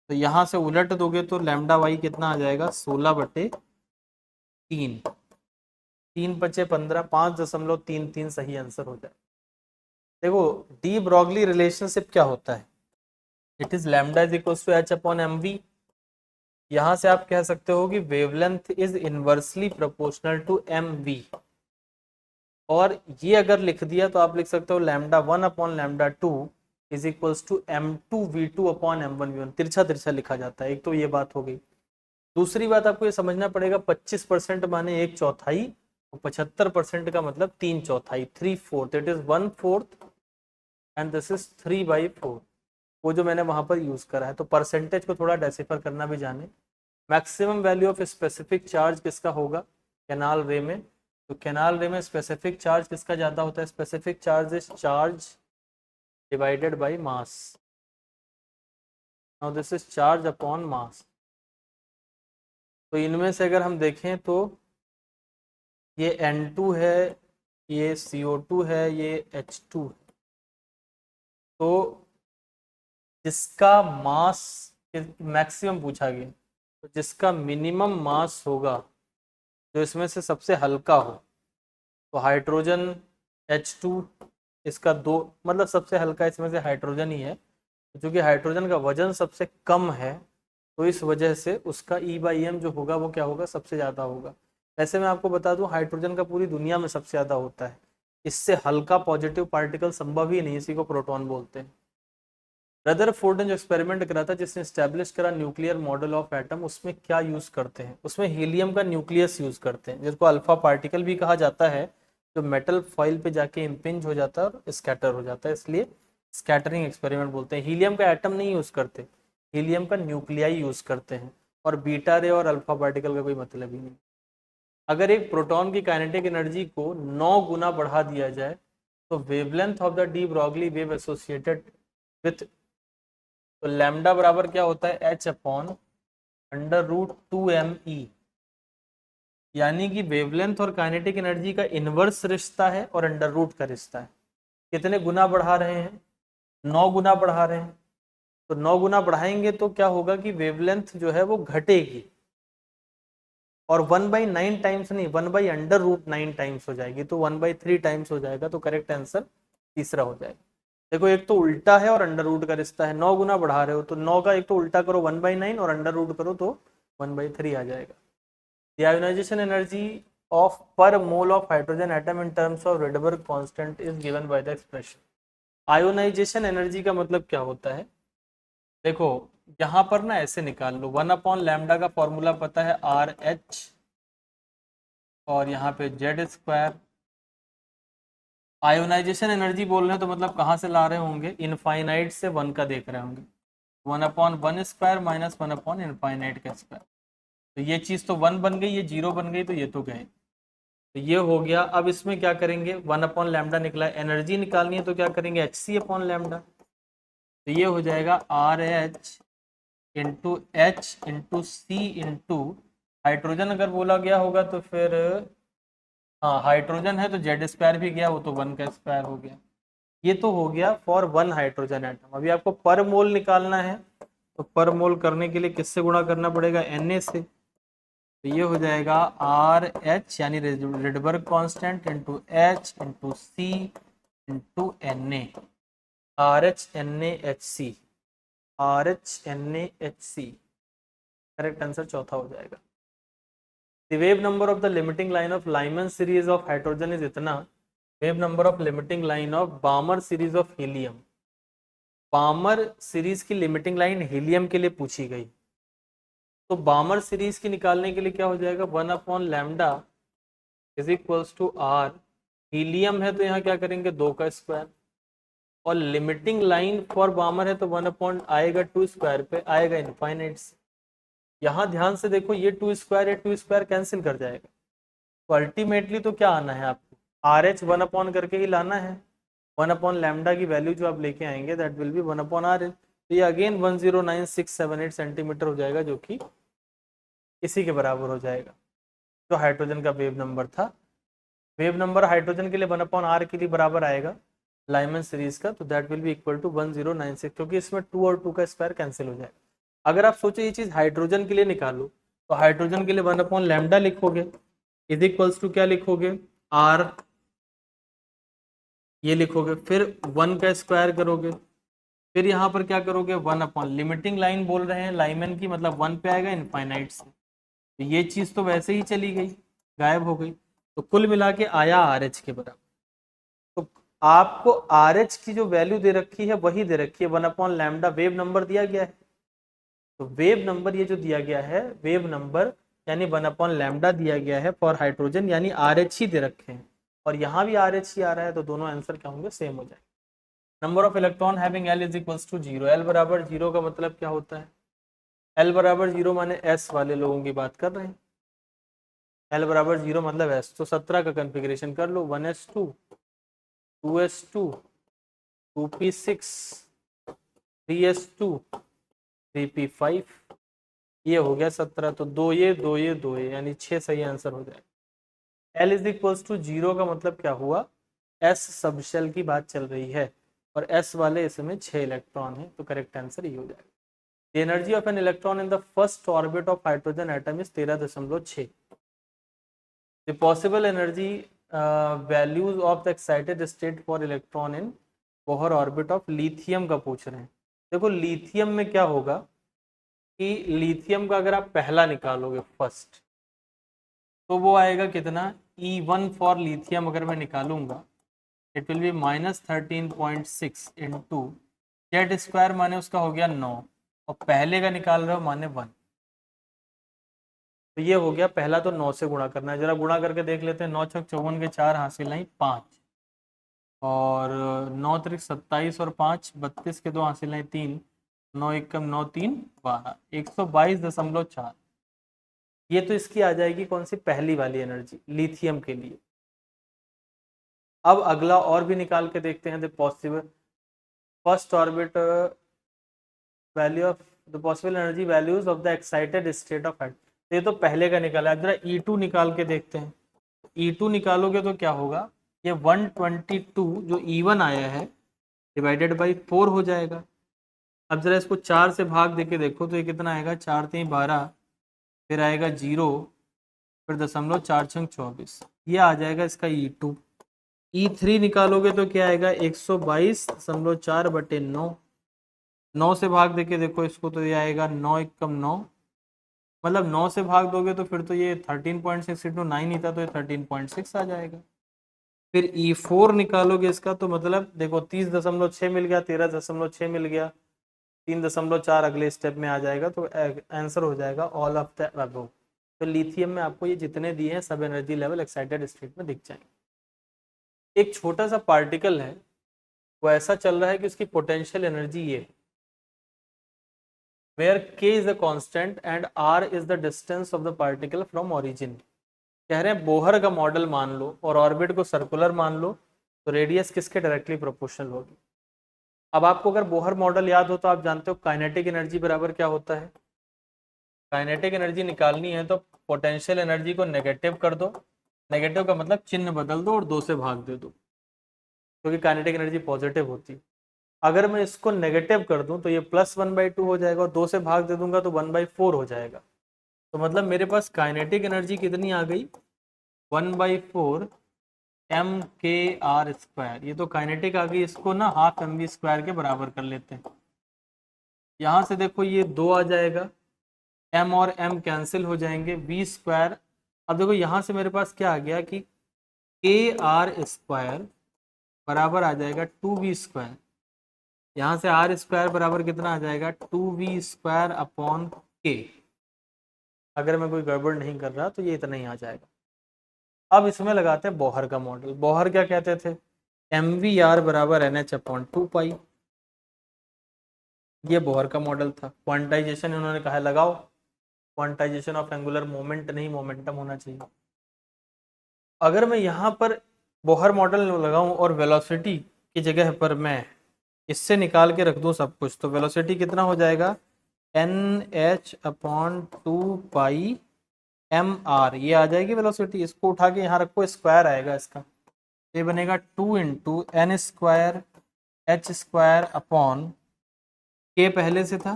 तो यहाँ से उलट दोगे तो लैम्डा वाई कितना आ जाएगा 16/3, 3×5 = 15, 5.33 सही आंसर हो जाए। देखो डी ब्रॉगली रिलेशनशिप क्या होता है, it is lambda is equal to h/mv। यहाँ से आप कह सकते हो कि wavelength is inversely proportional to mv, और ये अगर लिख दिया तो आप लिख सकते हो λ1/λ2 इज इक्वल्स टू m2v2/m1v1। तिरछा तिरछा लिखा जाता है। एक तो ये बात हो गई। दूसरी बात आपको ये समझना पड़ेगा 25% माने 1/4, और 75% का मतलब 3/4, 3/4, it is 1/4 and this is 3/4। वो जो मैंने वहां पर यूज करा है, तो परसेंटेज को थोड़ा डेसिफर करना भी जाने। Maximum value of specific charge किसका होगा कैनाल रे में, तो कैनाल रे में स्पेसिफिक चार्ज किसका ज्यादा होता है, specific charge is charge divided by mass. Now this is charge upon mass. तो इनमें से अगर हम देखें तो ये N2 है, ये CO2 है, ये H2 है। तो जिसका मास मैक्सिमम पूछा गया, तो जिसका मिनिमम मास होगा, जो इसमें से सबसे हल्का हो, तो हाइड्रोजन H2 इसका 2, मतलब सबसे हल्का इसमें से हाइड्रोजन ही है, क्योंकि हाइड्रोजन का वजन सबसे कम है, तो इस वजह से उसका E/m जो होगा वो क्या होगा, सबसे ज़्यादा होगा। वैसे मैं आपको बता दूं हाइड्रोजन का पूरी दुनिया में सबसे ज़्यादा होता है, इससे हल्का पॉजिटिव पार्टिकल संभव ही नहीं, इसी को प्रोटॉन बोलते हैं। रदरफोर्ड ने जो एक्सपेरिमेंट करा था, जिसने स्टैब्लिश करा न्यूक्लियर मॉडल ऑफ एटम, उसमें क्या यूज करते हैं, उसमें हीलियम का न्यूक्लियस यूज करते हैं, जिसको अल्फा पार्टिकल भी कहा जाता है, जो मेटल फॉइल पे जाके इम्पिंज हो जाता है और स्कैटर हो जाता है, इसलिए स्कैटरिंग एक्सपेरिमेंट बोलते हैं। हीलियम का एटम नहीं यूज करते, हीलियम का न्यूक्लियाई यूज करते हैं, और बीटा रे और अल्फा पार्टिकल का कोई मतलब ही नहीं। अगर एक प्रोटॉन की काइनेटिक एनर्जी को 9 गुना बढ़ा दिया जाए, तो wavelength of the de Broglie wave associated with, तो लैम्डा बराबर क्या होता है h/√2me, यानी कि वेवलेंथ और काइनेटिक एनर्जी का इनवर्स रिश्ता है और अंडर रूट का रिश्ता है। कितने गुना बढ़ा रहे हैं, 9 गुना बढ़ा रहे हैं, तो 9 गुना बढ़ाएंगे तो क्या होगा कि वेवलेंथ जो है वो घटेगी, और 1/9 टाइम्स नहीं, 1/√9 टाइम्स हो जाएगी, तो 1/3 टाइम्स हो जाएगा, तो करेक्ट आंसर तीसरा हो जाएगा। देखो एक तो उल्टा है और अंडर रूट का रिश्ता है, 9 गुना बढ़ा रहे हो तो 9 का एक तो उल्टा करो 1/9 और अंडर रूट करो तो 1/3 आ जाएगा। The ionisation energy of per mole of hydrogen atom in terms of Rydberg constant is given by the expression. Ionisation energy का मतलब क्या होता है, देखो यहाँ पर ना ऐसे निकाल लो, 1/λ का फॉर्मूला पता है RH, और यहाँ पे Z²। आयोनाइजेशन एनर्जी बोल रहे हैं तो मतलब कहाँ से ला रहे होंगे, इनफाइनाइट से 1 का देख रहे होंगे, 1/1² माइनस 1/∞ का स्क्वायर। तो ये चीज़ तो 1 बन गई, ये 0 बन गई, तो ये तो गए, तो ये हो गया। अब इसमें क्या करेंगे, 1/λ निकला, एनर्जी निकालनी है तो क्या करेंगे hc/λ, तो ये हो जाएगा RH into H into C into hydrogen अगर बोला गया होगा तो फिर, हाँ हाइड्रोजन है तो Z² भी गया, वो तो 1 का स्क्वायर हो गया। ये तो हो गया फॉर 1 हाइड्रोजन एटम। अभी आपको पर मोल निकालना है, तो पर मोल करने के लिए किससे गुणा करना पड़ेगा, Na से, तो ये हो जाएगा RH यानी Rydberg constant into H into C into Na, RHNaHC, RHNaHC, correct answer चौथा हो जाएगा। The wave number of the limiting line of Lyman series of hydrogen is इतना, wave number of limiting line of Balmer series of helium, बामर series की limiting line helium के लिए पूछी गई, तो बामर सीरीज की निकालने के लिए क्या हो जाएगा, 1/λ is equals to R, helium है तो यहाँ क्या करेंगे 2 का स्क्वायर, और लिमिटिंग लाइन फॉर बामर है तो 1 आएगा 2² पे आएगा इनफाइनाइट से। यहाँ ध्यान से देखो ये 2² कैंसिल कर जाएगा, तो अल्टीमेटली तो क्या आना है आपको, RH 1 करके ही लाना है, 1/λ की वैल्यू जो आप लेके आएंगे दैट विल बी 1/r। तो ये अगेन 109678 सेंटीमीटर हो जाएगा, जो कि इसी के बराबर हो जाएगा जो हाइड्रोजन का वेव नंबर था। वेव नंबर हाइड्रोजन के लिए 1/r के लिए बराबर आएगा लाइमन सीरीज का, तो that will be equal to 1096, क्योंकि इसमें 2 और 2 का स्क्वायर कैंसिल हो जाएगा। अगर आप सोचो ये चीज हाइड्रोजन के लिए निकालो, तो हाइड्रोजन के लिए 1/λ लिखोगे, इज इक्वल्स टू क्या लिखोगे, r ये लिखोगे, फिर 1 का स्क्वायर करोगे, फिर यहाँ पर क्या करोगे 1/, लिमिटिंग लाइन बोल रहे हैं लाइमन की, मतलब 1 पे आएगा इनफाइनाइट से, तो ये चीज तो वैसे ही चली गई, गायब हो गई, तो कुल मिला के आया RH के बराबर। तो आपको RH की जो वैल्यू दे रखी है वही दे रखी है 1/λ, वेव नंबर दिया गया है, तो वेव नंबर ये जो दिया गया है वेव नंबर यानी 1/λ दिया गया है फॉर हाइड्रोजन, यानी RH ही दे रखे हैं, और यहाँ भी RH ही आ रहा है, तो दोनों आंसर क्या होंगे, सेम हो जाएंगे। Number of electron having L is equals to 0, L बराबर 0 का मतलब क्या होता है, L बराबर 0 माने S वाले लोगों की बात कर रहे हैं, L बराबर 0 मतलब S, तो 17 का कन्फिग्रेशन कर लो, 1s2 2s2 2p6 3s2 3p5, ये हो गया 17, तो 2 ये 2 ये 2 ये, यानी 6 सही आंसर हो जाएगा। L इज इक्वल्स टू 0 का मतलब क्या हुआ, S सबशेल की बात चल रही है, और S वाले इसमें 6 इलेक्ट्रॉन है, तो करेक्ट आंसर ये हो जाएगा। The energy of an electron in the first orbit of hydrogen atom is 13.6. The possible energy values of the excited state for electron in Bohr orbit of lithium का पूछ रहे हैं। देखो लिथियम में क्या होगा कि लिथियम का अगर आप पहला निकालोगे फर्स्ट, तो वो आएगा कितना, E1 फॉर लिथियम अगर मैं निकालूंगा it will B -13.6 into Z square, माने उसका हो गया 9, और पहले का निकाल रहे हो माने 1, तो ये हो गया पहला, तो 9 से गुणा करना है, जरा गुणा करके देख लेते हैं, 9 छक 54 के 4 हासिल नहीं 5, और 9 त्रिक 27 और 5 32 के 2 हासिल नहीं 3, 9 एकम 9 3 12, 122.4, ये तो इसकी आ जाएगी कौन सी, पहली वाली एनर्जी लिथियम के लिए। अब अगला और भी निकाल के देखते हैं, the possible first orbit value of the possible energy values of the excited state of height, ये तो पहले का निकाला है, जरा E2 निकाल के देखते हैं। E2 निकालोगे तो क्या होगा, ये 122 जो E1 आया है डिवाइडेड बाई 4 हो जाएगा। अब जरा इसको 4 से भाग देके देखो तो ये कितना आएगा, 4 3 12, फिर आएगा 0, फिर 0.4 ये आ जाएगा इसका E2। E3 निकालोगे तो क्या आएगा, 122.4/9, 9 से भाग देके देखो इसको तो ये आएगा 9 एकम 9, मतलब 9 से भाग दोगे तो फिर तो ये 13.6 इंटू 9 ही था, तो ये 13.6 आ जाएगा। फिर E4 निकालोगे इसका तो मतलब देखो 30.6 मिल गया, 13.6 मिल गया, 3.4 अगले स्टेप में आ जाएगा, तो आंसर हो जाएगा ऑल ऑफ द अबव। तो लिथियम में आपको ये जितने दिए हैं सब एनर्जी लेवल एक्साइटेड स्टेट में दिख जाएंगे। एक छोटा सा पार्टिकल है वो ऐसा चल रहा है कि उसकी पोटेंशियल एनर्जी ये, where k is a constant and r is the distance of the particle from origin। कह रहे हैं बोहर का मॉडल मान लो और ऑर्बिट को सर्कुलर मान लो, तो रेडियस किसके डायरेक्टली प्रोपोर्शनल होगी। अब आपको अगर बोहर मॉडल याद हो तो आप जानते हो काइनेटिक एनर्जी बराबर क्या होता है, काइनेटिक एनर्जी निकालनी है तो पोटेंशियल एनर्जी को नेगेटिव कर दो, नेगेटिव का मतलब चिन्ह बदल दो और 2 से भाग दे दो, क्योंकि काइनेटिक एनर्जी पॉजिटिव होती है। अगर मैं इसको नेगेटिव कर दूं तो ये +1/2 हो जाएगा, और 2 से भाग दे दूंगा तो 1/4 हो जाएगा, तो मतलब मेरे पास काइनेटिक एनर्जी कितनी आ गई, 1/4 mkr²। ये तो काइनेटिक आ गई, इसको ना ½ mv² के बराबर कर लेते हैं। यहाँ से देखो ये 2 आ जाएगा, m और m कैंसिल हो जाएंगे, v²। अब देखो यहाँ से मेरे पास क्या आ गया कि kr² बराबर आ जाएगा 2v², यहाँ से r² बराबर कितना आ जाएगा 2v²/k। अगर मैं कोई गड़बड़ नहीं कर रहा तो ये इतना ही आ जाएगा। अब इसमें लगाते हैं बोहर का मॉडल। बोहर क्या कहते थे, mvr बराबर NH/2π, ये बोहर का मॉडल था। क्वांटाइजेशन इन्होंने कहा लगाओ, क्वांटाइजेशन ऑफ एंगुलर मोमेंट नहीं मोमेंटम होना चाहिए। अगर मैं यहाँ पर बोहर मॉडल लगाऊं और वेलोसिटी की जगह पर मैं इससे निकाल के रख दूं सब कुछ, तो वेलोसिटी कितना हो जाएगा, NH/2 पाई mr, ये आ जाएगी वेलोसिटी। इसको उठा के यहाँ रखो, स्क्वायर आएगा इसका, ये बनेगा 2 × n² H² के पहले से था,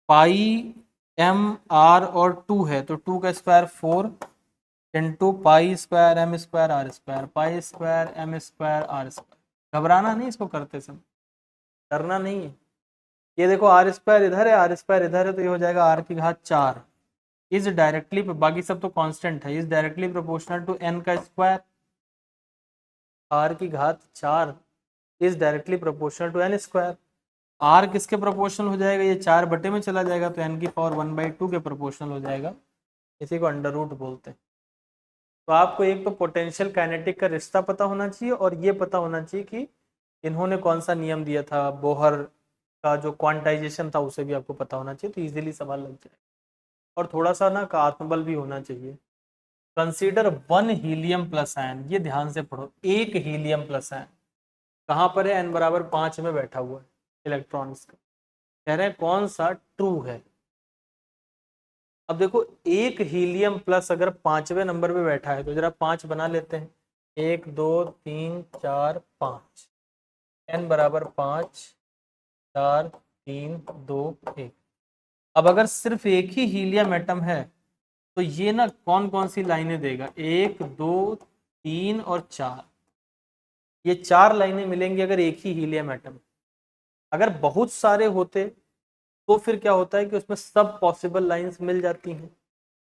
पाई mr और 2 है तो 2 का स्क्वायर 4 इंटू पाई² m²r², पाई² m²r²। घबराना नहीं इसको करते समय, डरना नहीं है। ये देखो r² इधर है, r² इधर है, तो ये हो जाएगा r⁴ इज डायरेक्टली, बाकी सब तो कांस्टेंट है, is directly proportional to n का square. r⁴ is directly proportional to n²। r किसके प्रोपोर्शनल हो जाएगा, ये 4 बटे में चला जाएगा तो n⁴ के प्रोपोर्शनल हो जाएगा, इसी को अंडर रूट बोलते हैं। तो आपको एक तो पोटेंशियल काइनेटिक का रिश्ता पता होना चाहिए, और ये पता होना चाहिए कि इन्होंने कौन सा नियम दिया था, बोहर का जो क्वांटाइजेशन था उसे भी आपको पता होना चाहिए, तो इजीली सवाल लग जाए। और थोड़ा सा ना का आत्मबल भी होना चाहिए। कंसीडर 1 हीलियम प्लस आयन, ये ध्यान से पढ़ो, एक हीलियम प्लस आयन कहाँ पर है, n=5 में बैठा हुआ है इलेक्ट्रॉन्स का। कह रहे हैं कौन सा ट्रू है। अब देखो एक हीलियम प्लस अगर 5वें नंबर पे बैठा है तो जरा 5 बना लेते हैं, 1 2 3 4 5, n=5 4 3 2 1। अब अगर सिर्फ एक ही हीलियम एटम है तो ये ना कौन कौन सी लाइनें देगा, 1 2 3 और 4, ये 4 लाइनें मिलेंगी अगर एक ही हीलियम एटम। अगर बहुत सारे होते तो फिर क्या होता है कि उसमें सब पॉसिबल लाइंस मिल जाती हैं,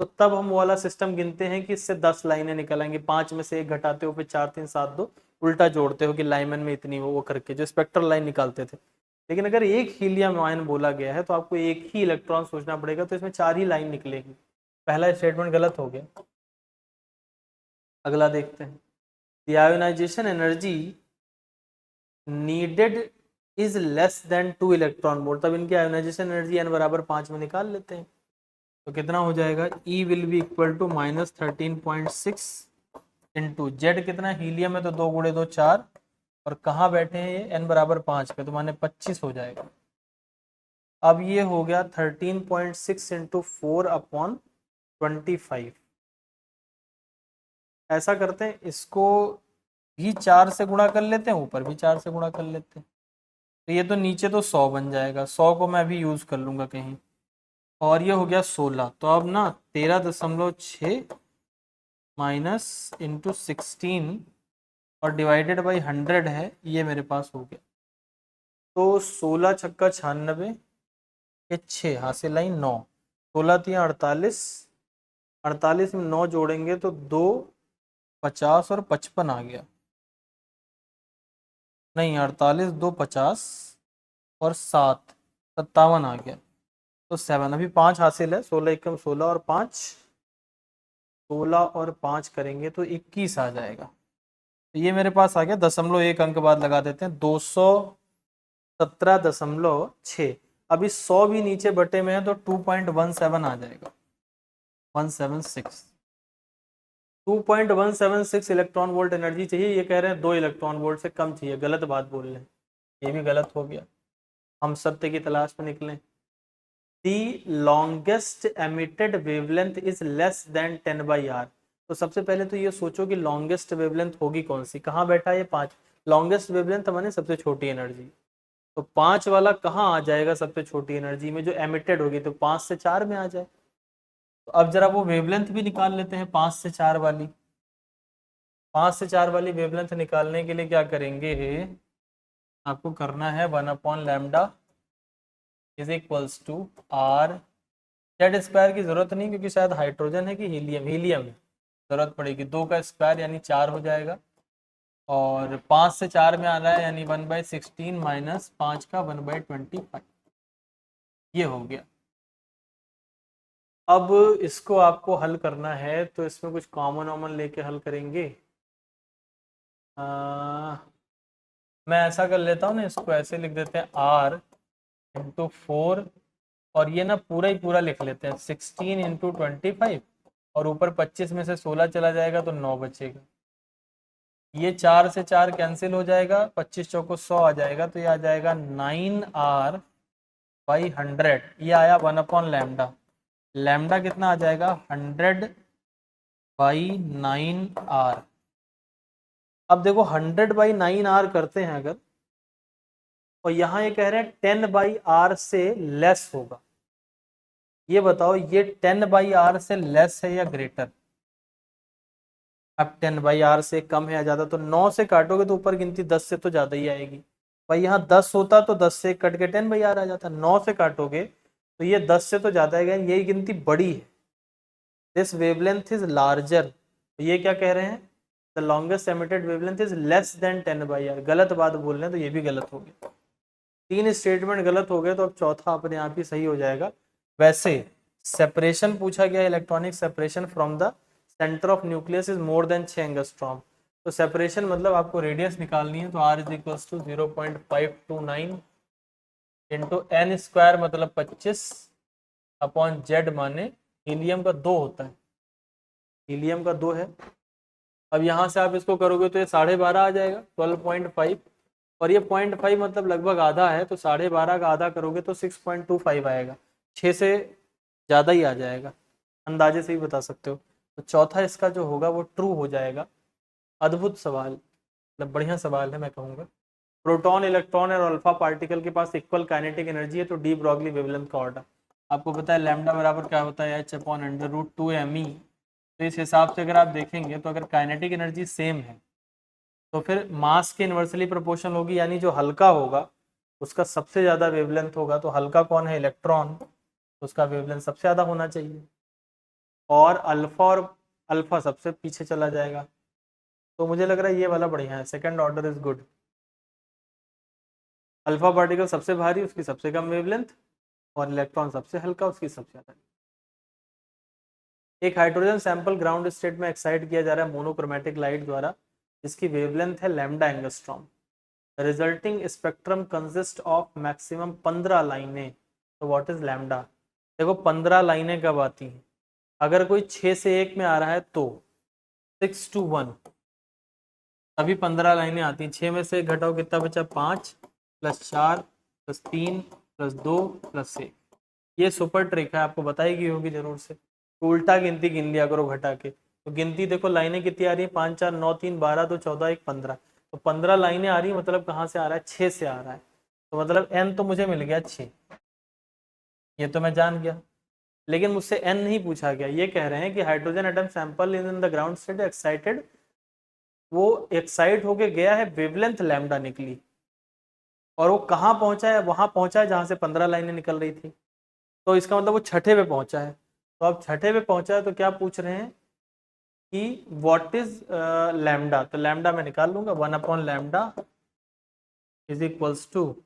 तो तब हम वाला सिस्टम गिनते हैं कि इससे 10 लाइनें निकल आएंगी, 5 में से 1 घटाते हो, फिर 4 3 7 2 उल्टा जोड़ते हो कि लाइमन में इतनी वो करके जो स्पेक्ट्रल लाइन निकालते थे। लेकिन अगर एक हीलियम आयन बोला गया है तो आपको एक ही इलेक्ट्रॉन सोचना पड़ेगा, तो इसमें 4 ही लाइन निकलेगी। पहला स्टेटमेंट गलत हो गया। अगला देखते हैं, the ionisation energy needed is less than 2 electron volt. तब इनकी आयोनाइजेशन एनर्जी n=5 में निकाल लेते हैं, तो कितना हो जाएगा, E will be equal to -13.6 into Z, कितना हीलियम है तो 2 × 2 4, और कहाँ बैठे हैं ये n=5 पे, तो माने 25 हो जाएगा। अब ये हो गया 13.6 इंटू 4/25। ऐसा करते हैं, इसको भी 4 से गुणा कर लेते हैं, ऊपर भी 4 से गुणा कर लेते हैं, तो ये तो नीचे तो 100 बन जाएगा, 100 को मैं अभी यूज कर लूंगा कहीं, और ये हो गया 16। तो अब ना 13.6 माइनस इंटू 16 और डिवाइडेड बाई 100 है, ये मेरे पास हो गया। तो 16 छक्का 96, ये 6 हासिल लाइन 9, 16 3 48, 48 में 9 जोड़ेंगे तो 2 50 और 55 आ गया, नहीं 48 2 50 और 7 57 आ गया, तो 7। अभी 5 हासिल है, 16 एकम 16 और 5, 16 और 5 करेंगे तो 21 आ जाएगा। तो ये मेरे पास आ गया, 0.1 अंक बाद लगा देते हैं, 217.6। अभी 100 भी नीचे बटे में है तो 2.17 आ जाएगा, 176, 2.176 इलेक्ट्रॉन वोल्ट एनर्जी चाहिए। ये कह रहे हैं 2 इलेक्ट्रॉन वोल्ट से कम चाहिए, गलत बात बोल रहे हैं, ये भी गलत हो गया। हम सत्य की तलाश में निकले। The longest emitted wavelength is less than 10/r। तो सबसे पहले तो ये सोचो कि लॉन्गेस्ट वेवलेंथ होगी कौन सी, कहाँ बैठा है ये 5, लॉन्गेस्ट वेवलेंथ माने सबसे छोटी एनर्जी, तो 5 वाला कहाँ आ जाएगा सबसे छोटी एनर्जी में जो एमिटेड होगी, तो 5 से 4 में आ जाए। तो अब जरा वो वेवलेंथ भी निकाल लेते हैं, 5 से 4 वाली। 5 से 4 वाली वेवलेंथ निकालने के लिए क्या करेंगे, आपको करना है 1/λ is equals to r। Z square की जरूरत नहीं क्योंकि शायद हाइड्रोजन है कि हीलियम, हीलियम है, जरूरत पड़ेगी 2 का स्क्वायर यानी 4 हो जाएगा, और 5 से 4 में आ रहा है यानी 1/16 माइनस 5 का 1/25, ये हो गया। अब इसको आपको हल करना है तो इसमें कुछ कॉमन वॉमन लेके हल करेंगे। मैं ऐसा कर लेता हूँ ना, इसको ऐसे लिख देते हैं r इंटू 4, और ये ना पूरा ही पूरा लिख लेते हैं 16 इंटू 25, और ऊपर 25 में से 16 चला जाएगा तो 9 बचेगा। ये 4 से 4 कैंसिल हो जाएगा, 25 चौको 100 आ जाएगा, तो ये आ जाएगा 9r/100। ये आया 1/λ। लैम्डा कितना आ जाएगा 100/9r। अब देखो 100/9r करते हैं अगर, और यहाँ ये कह रहे हैं 10/r से लेस होगा। ये बताओ ये 10/r से लेस है या ग्रेटर? अब 10/r से कम है या ज्यादा? तो 9 से काटोगे तो ऊपर गिनती 10 से तो ज्यादा ही आएगी। भाई यहाँ 10 होता तो 10 से कट के 10/r आ जाता। 9 से काटोगे तो ये 10 से तो ज्यादा आएगा, यही गिनती बड़ी है। This wavelength is larger. तो ये क्या कह रहे हैं? The longest emitted wavelength is less then 10/r। गलत बात बोल रहे हैं, तो ये भी गलत हो गया। 3 स्टेटमेंट गलत हो गए, तो अब चौथा अपने आप ही सही हो जाएगा। वैसे सेपरेशन पूछा गया, electronic separation from the centre of nucleus is more than 6 angstrom. तो सेपरेशन मतलब आपको रेडियस निकालनी है, तो r is equals to 0.529 into N square मतलब 25 अपॉन जेड, माने हीलियम का 2 होता है, हीलियम का 2 है। अब यहाँ से आप इसको करोगे तो ये 12.5 आ जाएगा, 12.5, और ये 0.5 मतलब लगभग आधा है, तो 12.5 का आधा करोगे तो 6.25 आएगा। 6 से ज़्यादा ही आ जाएगा, अंदाजे से ही बता सकते हो। तो चौथा इसका जो होगा वो ट्रू हो जाएगा। अद्भुत सवाल, मतलब बढ़िया सवाल है मैं कहूँगा। प्रोटॉन, इलेक्ट्रॉन और अल्फा पार्टिकल के पास इक्वल काइनेटिक एनर्जी है, तो डी ब्रॉगली वेवलेंथ का ऑर्डर आपको पता है। लैम्डा बराबर क्या होता है? h/√2me। तो इस हिसाब से अगर आप देखेंगे तो अगर काइनेटिक एनर्जी सेम है तो फिर मास के इन्वर्सली प्रोपोर्शनल होगी, यानी जो हल्का होगा उसका सबसे ज़्यादा वेवलेंथ होगा। तो हल्का कौन है? इलेक्ट्रॉन, तो उसका वेवलेंथ सबसे ज़्यादा होना चाहिए। और अल्फा सबसे पीछे चला जाएगा। तो मुझे लग रहा है ये वाला बढ़िया है, second order is good. Alpha particle सबसे भारी, उसकी सबसे कम वेवलेंथ, और इलेक्ट्रॉन सबसे हल्का, उसकी सबसे ज़्यादा। एक हाइड्रोजन सैंपल ग्राउंड स्टेट में एक्साइट किया जा रहा है मोनोक्रोमेटिक लाइट द्वारा, जिसकी वेवलेंथ है lambda angstrom. Resulting spectrum consist of maximum 15 लाइनें। तो व्हाट इज लैम्डा? देखो 15 लाइनें कब आती हैं? अगर कोई 6 से 1 में आ रहा है तो 6 to 1, अभी 15 लाइनें आती हैं। 6 में से घटाओ कितना बचा? 5 + 4 + 3 + 2 + 1। ये सुपर ट्रिक है, आपको बताई गई होगी जरूर से। तो उल्टा गिनती गिन लिया करो घटा के। तो गिनती देखो लाइनें कितनी आ रही है? 5 4 9 3 12 2 14 1 15। तो 15 लाइनें आ रही है, मतलब कहाँ से आ रहा है? 6 से आ रहा है। तो मतलब n तो मुझे मिल गया 6, ये तो मैं जान गया। लेकिन मुझसे n नहीं पूछा गया। ये कह रहे हैं कि hydrogen atom sample in the ground state excited, वो एक्साइट होके गया है, वेवलेंथ लैम्डा निकली, और वो कहाँ पहुंचा है? वहां पहुंचा है जहां से 15 लाइनें निकल रही थी। तो इसका मतलब वो छठे पे पहुंचा है। तो अब छठे पे पहुंचा है तो क्या पूछ रहे हैं कि व्हाट इज लैम्डा? तो लैम्डा मैं निकाल लूंगा, 1/λ इज इक्वल्स टू,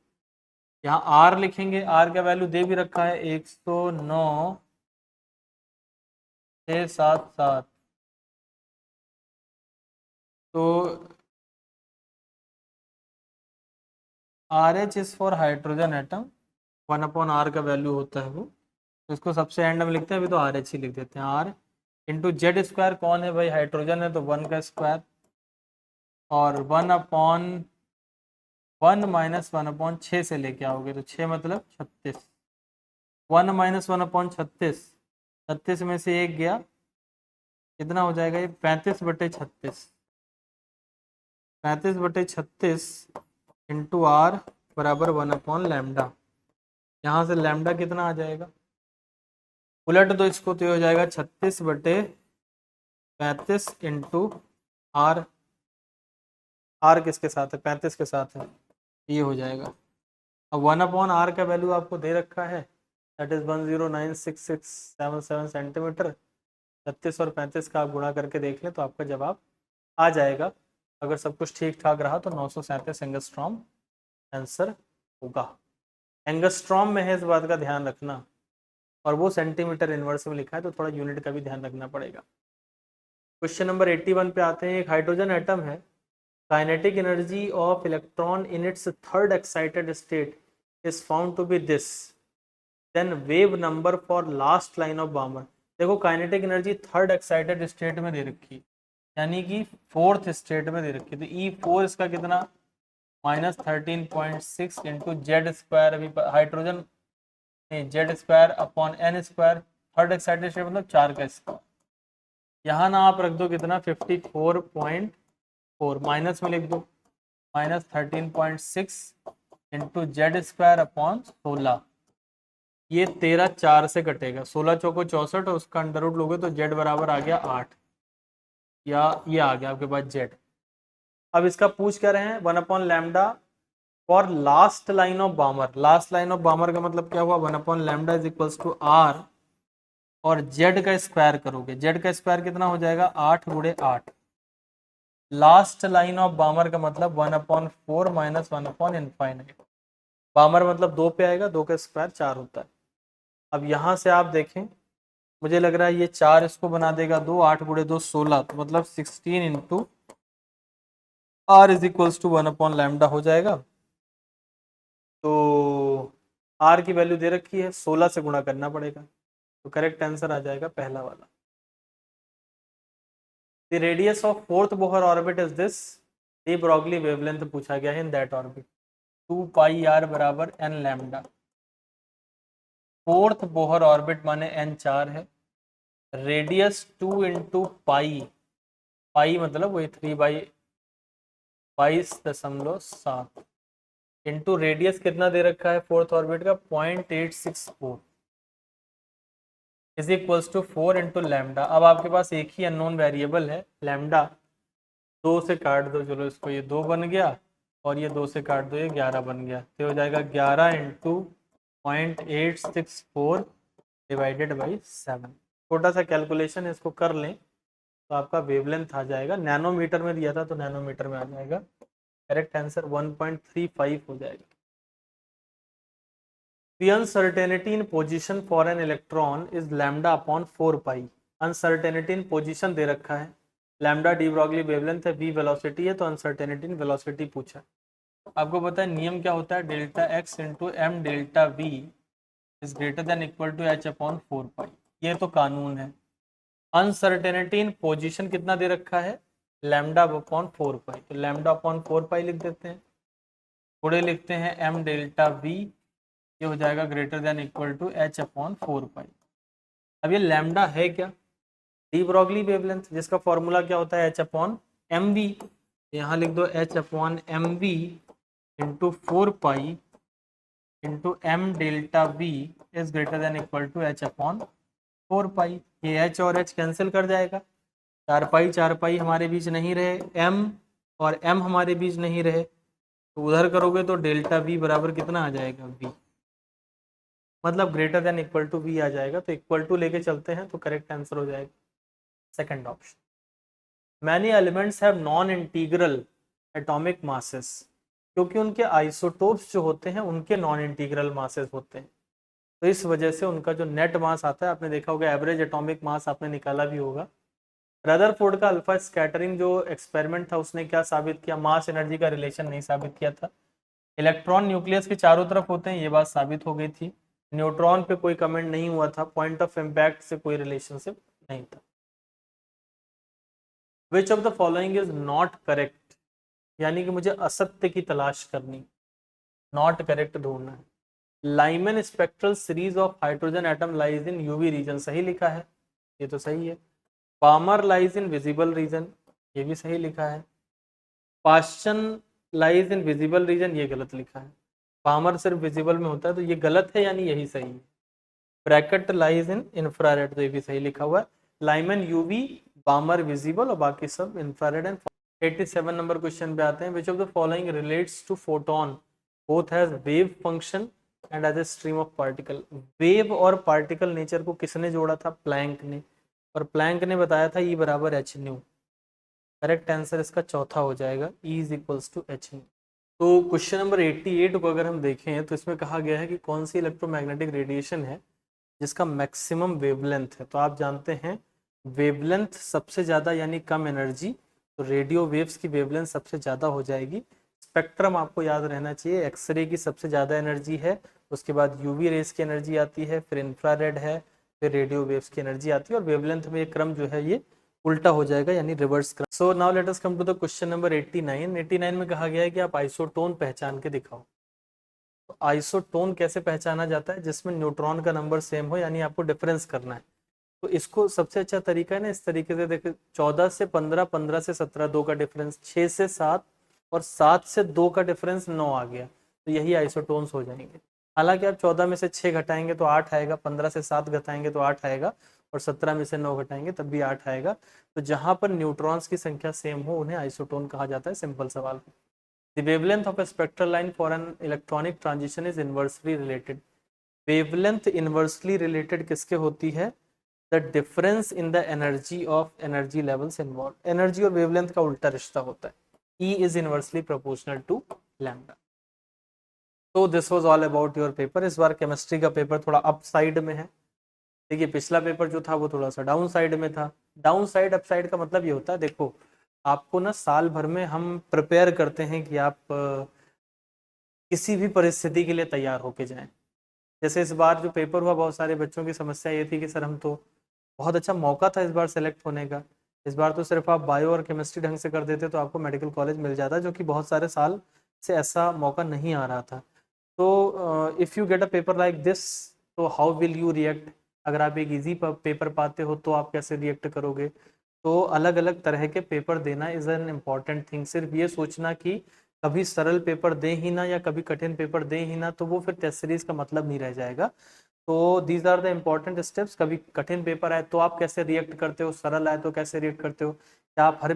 यहाँ आर लिखेंगे, आर का वैल्यू दे भी रखा है 109,677। तो R H is for hydrogen atom, 1/r का वैल्यू होता है वो। तो इसको सबसे एंड में लिखते हैं, अभी तो आर एच ही लिख देते हैं। आर इंटू जेड स्क्वायर, कौन है भाई? हाइड्रोजन है, तो 1 का स्क्वायर, और 1/1 -1/6 से लेके आओगे तो 6 मतलब 36। 1 - 1/36, 36 में से एक गया, कितना हो जाएगा ये? 35/36। 35/36 इंटू आर बराबर 1/λ। यहाँ से लैम्डा कितना आ जाएगा? उलट दो इसको तो ये हो जाएगा 36/35 इंटू आर। आर किसके साथ है? 35 के साथ है, ये हो जाएगा। अब 1/r का वैल्यू आपको दे रखा है, दैट इज 1096677 सेंटीमीटर। 36 और 35 का आप गुणा करके देख लें तो आपका जवाब आ जाएगा। अगर सब कुछ ठीक ठाक रहा तो 937 एंगस्ट्रॉम आंसर होगा। एंगस्ट्रॉम में है, इस बात का ध्यान रखना, और वो सेंटीमीटर इनवर्स में लिखा है, तो थोड़ा यूनिट का भी ध्यान रखना पड़ेगा। क्वेश्चन नंबर 81 पे आते हैं। एक हाइड्रोजन एटम है, kinetic energy of electron in its third excited state is found to be this, then wave number for last line of Balmer. देखो kinetic energy third excited state में दे रखी है, यानी कि फोर्थ स्टेट में दे रखी, तो E4 इसका कितना -13.6 इंटू जेड स्क्वायर, अभी hydrogen Z square upon N square, third excited state मतलब 4 का स्क्वायर। यहाँ ना आप रख दो कितना 54.4, माइनस में लिख दो -13.6 इंटू जेड स्क्वायर अपॉन 16, ये 13 4 से कटेगा, 16 चौको 64 और उसका अंडर रूट लोगे तो जेड बराबर आ गया 8, या ये आ गया आपके पास जेड। अब इसका पूछ क्या रहे हैं 1/λ for last line of Balmer. Last line of Balmer का मतलब क्या हुआ 1/λ इज इक्वल्स टू आर, और जेड का स्क्वायर करोगे, जेड का स्क्वायर कितना हो जाएगा 8 गुणे 8। लास्ट लाइन ऑफ बामर का मतलब 1/4 माइनस 1/∞। बामर मतलब 2 पे आएगा, 2 का स्क्वायर 4 होता है। अब यहाँ से आप देखें, मुझे लग रहा है ये 4 इसको बना देगा 2, 8 गुणे 2 16, तो मतलब 16 into R is equals to 1/λ हो जाएगा। तो आर की वैल्यू दे रखी है, 16 से गुणा करना पड़ेगा, तो करेक्ट आंसर आ जाएगा पहला वाला। The radius of fourth Bohr orbit is this, de Broglie wavelength पूछा गया है in that orbit, 2 pi R बराबर n lambda. Fourth Bohr orbit माने n 4 है, रेडियस 2 इंटू पाई, पाई मतलब वही 3/22.7 इंटू रेडियस कितना दे रखा है फोर्थ ऑर्बिट का 0.864 is equals to 4 into lambda. अब आपके पास एक ही अननोन वेरिएबल है लैम्डा, 2 से काट दो, चलो इसको, ये 2 बन गया और ये 2 से काट दो, ये 11 बन गया, तो हो जाएगा 11 इंटू 0.864 डिवाइडेड बाई 7। छोटा सा कैलकुलेशन है, इसको कर लें तो आपका वेवलेंथ आ जाएगा, नैनोमीटर में दिया था तो नैनोमीटर में आ जाएगा, करेक्ट आंसर 1.35 हो जाएगा। The uncertainty in position for an electron is lambda upon 4 pi। uncertainty in position दे रखा है, लैम्डा डी ब्रॉगली वेवलेंथ है, v वेलोसिटी है, तो अनसर्टेनिटी इन वेलोसिटी पूछा। आपको पता है नियम क्या होता है, delta x into M delta v is greater than equal to h upon 4 pi, ये तो कानून है। अनसर्टेनिटी इन पोजीशन कितना दे रखा है लैम्डा अपॉन 4 पाई, तो लैम्डा अपॉन 4 पाई लिख देते हैं, थोड़े लिखते हैं एम डेल्टा v, ये हो जाएगा greater than equal to h upon 4 pi. अब ये लैम्डा है क्या, डी ब्रॉगली वेवलेंथ, जिसका फॉर्मूला क्या होता है h अपॉन एम वी, यहाँ लिख दो h upon M V into 4 pi into M delta V is greater than equal to h upon 4 pi. ये h और h कैंसिल कर जाएगा, 4 पाई हमारे बीच नहीं रहे, m और m हमारे बीच नहीं रहे, तो उधर करोगे तो डेल्टा v बराबर कितना आ जाएगा v, मतलब greater than equal to v आ जाएगा, तो इक्वल टू लेके चलते हैं तो करेक्ट आंसर हो जाएगा second option. Many elements have non integral atomic masses, क्योंकि उनके आइसोटोप्स जो होते हैं उनके नॉन इंटीग्रल मासेस होते हैं, तो इस वजह से उनका जो नेट मास आता है, आपने देखा होगा एवरेज एटॉमिक मास आपने निकाला भी होगा। रदरफोर्ड का अल्फा स्कैटरिंग जो एक्सपेरिमेंट था उसने क्या साबित किया, मास एनर्जी का रिलेशन नहीं साबित किया था, इलेक्ट्रॉन न्यूक्लियस के चारों तरफ होते हैं, ये बात साबित हो गई थी, न्यूट्रॉन पे कोई कमेंट नहीं हुआ था, पॉइंट ऑफ इम्पैक्ट से कोई रिलेशनशिप नहीं था। विच of the following is not correct, यानी कि मुझे असत्य की तलाश करनी, नॉट करेक्ट ढूंढना है। Lyman spectral series of hydrogen atom lies in UV region, सही लिखा है, ये तो सही है। Balmer lies in visible region, ये भी सही लिखा है। Paschen lies in visible region, ये गलत लिखा है, पामर सिर्फ विजिबल में होता है, तो ये गलत है यानी यही सही है। ब्रैकेट लाइज इन इंफ्रारेड, तो ये भी सही लिखा हुआ है। लाइमन यूवी, पामर विजिबल और बाकी सब इंफ्रारेड एंड। 87 नंबर क्वेश्चन पे आते हैं, which of the following relates to photon both has wave function and as a stream of particle. Wave और पार्टिकल नेचर को किसने जोड़ा था, प्लैंक ने, और प्लैंक ने बताया था E बराबर एच न्यू, करेक्ट आंसर इसका चौथा हो जाएगा, E is equals to H nu. तो क्वेश्चन नंबर 88 को अगर हम देखें तो इसमें कहा गया है कि कौन सी इलेक्ट्रोमैग्नेटिक रेडिएशन है जिसका मैक्सिमम वेवलेंथ है। तो आप जानते हैं वेवलेंथ सबसे ज़्यादा यानी कम एनर्जी, तो रेडियो वेव्स की वेवलेंथ सबसे ज़्यादा हो जाएगी। स्पेक्ट्रम आपको याद रहना चाहिए, एक्सरे की सबसे ज़्यादा एनर्जी है, उसके बाद यूवी रेस की एनर्जी आती है, फिर इंफ्रारेड है, फिर रेडियो वेव्स की एनर्जी आती है, और वेवलेंथ में ये क्रम जो है ये उल्टा हो जाएगा, यानी रिवर्स कर। So now let us come to the question number 89। 89 में कहा गया है कि आप आइसोटोन पहचान के दिखाओ। तो आइसोटोन कैसे पहचाना जाता है? जिसमें न्यूट्रॉन का नंबर सेम हो, यानी आपको डिफरेंस करना है। तो इसको सबसे अच्छा तरीका है ना, इस तरीके से देखिए, 14 से 15, 15 से 17 2 का डिफरेंस, 6 से 7 और 7 से 2 का डिफरेंस 9 आ गया, तो यही आइसोटोन्स हो जाएंगे। हालांकि आप 14 में से 6 घटाएंगे तो 8 आएगा, 15 से 7 घटाएंगे तो 8 आएगा, और 17 में से 9 घटाएंगे तब भी 8 आएगा। तो जहां पर न्यूट्रॉन्स की संख्या सेम हो उन्हें आइसोटोन कहा जाता है। सिंपल सवाल। The wavelength of a spectral line for an electronic transition is inversely related. Wavelength inversely related किसके होती है? The difference in the energy of energy levels involve. Energy और वेवलेंथ का उल्टा रिश्ता होता है। E is inversely proportional to lambda. तो this was all about your paper. इस बार केमिस्ट्री का पेपर थोड़ा अप साइड में है। देखिए पिछला पेपर जो था वो थोड़ा सा डाउन साइड में था। डाउन साइड अप साइड का मतलब ये होता है, देखो आपको ना साल भर में हम प्रिपेयर करते हैं कि आप किसी भी परिस्थिति के लिए तैयार होके जाएं। जैसे इस बार जो पेपर हुआ, बहुत सारे बच्चों की समस्या ये थी कि सर हम तो, बहुत अच्छा मौका था इस बार सेलेक्ट होने का, इस बार तो सिर्फ आप बायो और केमिस्ट्री ढंग से कर देते तो आपको मेडिकल कॉलेज मिल जाता, जो कि बहुत सारे साल से ऐसा मौका नहीं आ रहा था। तो if you get a paper like this, तो हाउ विल यू रिएक्ट? अगर आप एक ईजी पेपर पाते हो तो आप कैसे रिएक्ट करोगे? तो अलग अलग तरह के पेपर देना इज़ एन इम्पॉर्टेंट थिंग। सिर्फ ये सोचना कि कभी सरल पेपर दे ही ना या कभी कठिन पेपर दे ही ना, तो वो फिर टेस्ट सीरीज का मतलब नहीं रह जाएगा। तो these are the important steps. कभी कठिन पेपर आए तो आप कैसे रिएक्ट करते हो, सरल आए तो कैसे रिएक्ट करते हो, क्या आप हर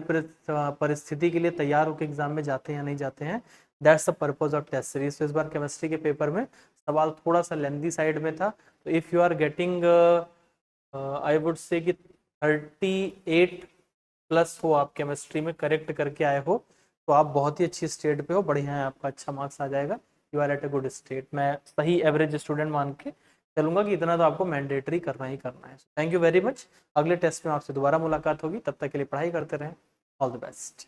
परिस्थिति के लिए तैयार होकर एग्जाम में जाते हैं या नहीं जाते हैं। That's the purpose of test series. तो इस बार केमिस्ट्री के पेपर में सवाल थोड़ा सा लेंदी साइड में था। तो if you are getting I would say कि 38 प्लस हो, आप केमिस्ट्री में करेक्ट करके आए हो, तो आप बहुत ही अच्छी स्टेट पे हो, बढ़िया है, आपका अच्छा मार्क्स आ जाएगा। You are at a good state. मैं सही एवरेज स्टूडेंट मान के चलूंगा कि इतना तो आपको मैंडेटरी करना ही करना है। Thank you very much. अगले टेस्ट में आपसे दोबारा मुलाकात होगी, तब तक के लिए पढ़ाई करते रहें। All the best.